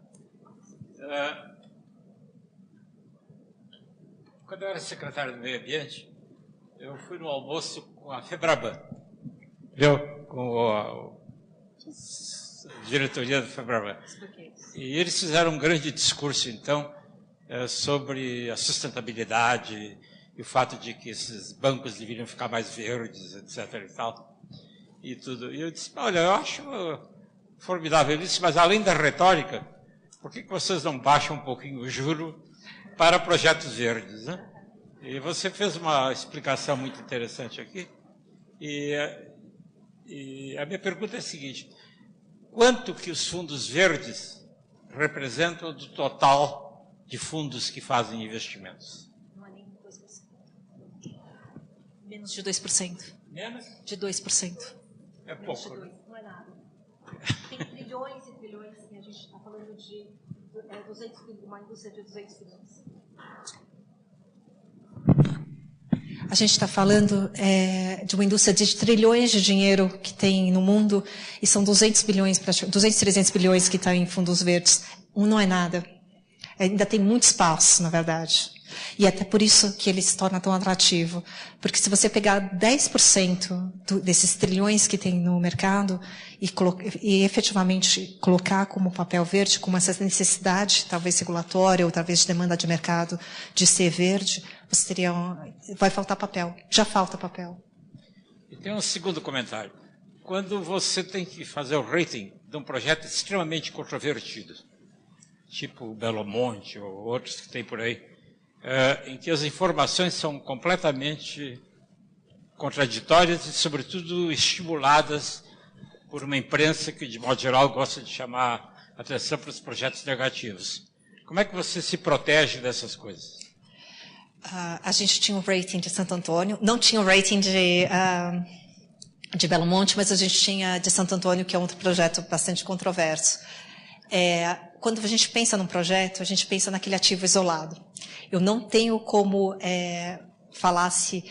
quando eu era secretário do Meio Ambiente, eu fui no almoço com a Febraban. Com a diretoria da Febraban. E eles fizeram um grande discurso, então, sobre a sustentabilidade e o fato de que esses bancos deveriam ficar mais verdes, etc. e tal. E tudo. E eu disse, olha, eu acho formidável. Ele disse, mas além da retórica, por que vocês não baixam um pouquinho o juro para projetos verdes, né? E você fez uma explicação muito interessante aqui. E a minha pergunta é a seguinte: quanto que os fundos verdes representam do total de fundos que fazem investimentos? Não é nem 2%. Menos de 2%. Menos? De 2%. É pouco. Não é nada. Tem trilhões e trilhões, e a gente está falando de 200 bilhões, uma indústria de 200 bilhões. A gente está falando de uma indústria de trilhões de dinheiro que tem no mundo, e são 200 bilhões, 300 bilhões que estão em fundos verdes. Não é nada. Ainda tem muito espaço, na verdade. E até por isso que ele se torna tão atrativo. Porque se você pegar 10% desses trilhões que tem no mercado e efetivamente colocar como papel verde, como essa necessidade, talvez regulatória ou talvez de demanda de mercado, de ser verde, você teria vai faltar papel. Já falta papel. E tem um segundo comentário. Quando você tem que fazer o rating de um projeto extremamente controvertido, tipo o Belo Monte ou outros que tem por aí, em que as informações são completamente contraditórias e, sobretudo, estimuladas por uma imprensa que, de modo geral, gosta de chamar atenção para os projetos negativos. Como é que você se protege dessas coisas? A gente tinha um rating de Santo Antônio, não tinha um rating de Belo Monte, mas a gente tinha de Santo Antônio, que é outro projeto bastante controverso. Quando a gente pensa num projeto, a gente pensa naquele ativo isolado. Eu não tenho como falar se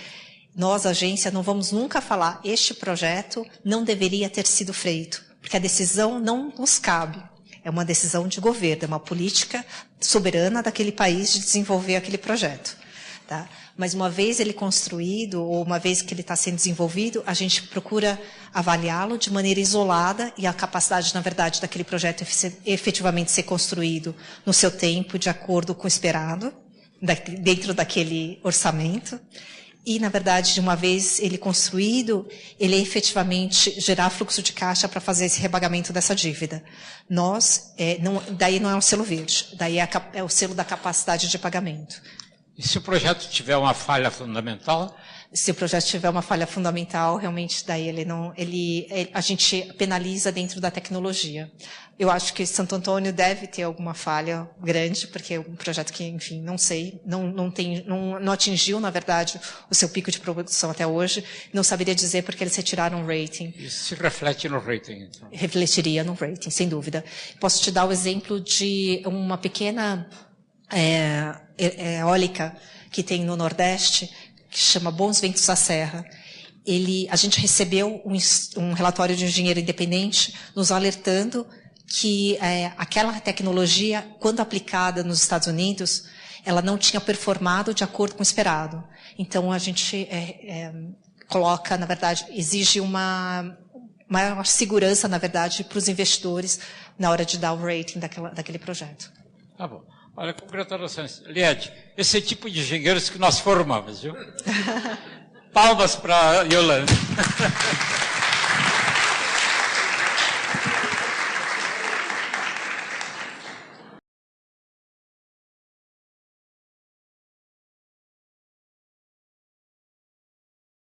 nós, agência, não vamos nunca falar este projeto não deveria ter sido feito, porque a decisão não nos cabe. É uma decisão de governo, é uma política soberana daquele país de desenvolver aquele projeto. Tá? Mas uma vez ele construído, ou uma vez que ele está sendo desenvolvido, a gente procura avaliá-lo de maneira isolada e a capacidade, na verdade, daquele projeto efetivamente ser construído no seu tempo, de acordo com o esperado, dentro daquele orçamento. E, na verdade, de uma vez ele construído, ele efetivamente gerar fluxo de caixa para fazer esse repagamento dessa dívida. Daí não é um selo verde, daí é o selo da capacidade de pagamento. E se o projeto tiver uma falha fundamental? Se o projeto tiver uma falha fundamental, realmente daí a gente penaliza dentro da tecnologia. Eu acho que Santo Antônio deve ter alguma falha grande, porque é um projeto que, enfim, não sei, não atingiu, na verdade, o seu pico de produção até hoje. Não saberia dizer porque eles retiraram o rating. Isso se reflete no rating, então? Refletiria no rating, sem dúvida. Posso te dar o exemplo de uma pequena eólica que tem no Nordeste, que chama Bons Ventos da Serra. A gente recebeu um relatório de um engenheiro independente nos alertando que aquela tecnologia, quando aplicada nos Estados Unidos, ela não tinha performado de acordo com o esperado. Então, a gente coloca, na verdade, exige uma maior segurança, na verdade, para os investidores na hora de dar o rating daquele projeto. Tá bom. Olha, congratulações. Lied, esse é o tipo de engenheiros que nós formamos, viu? Palmas para Yolanda.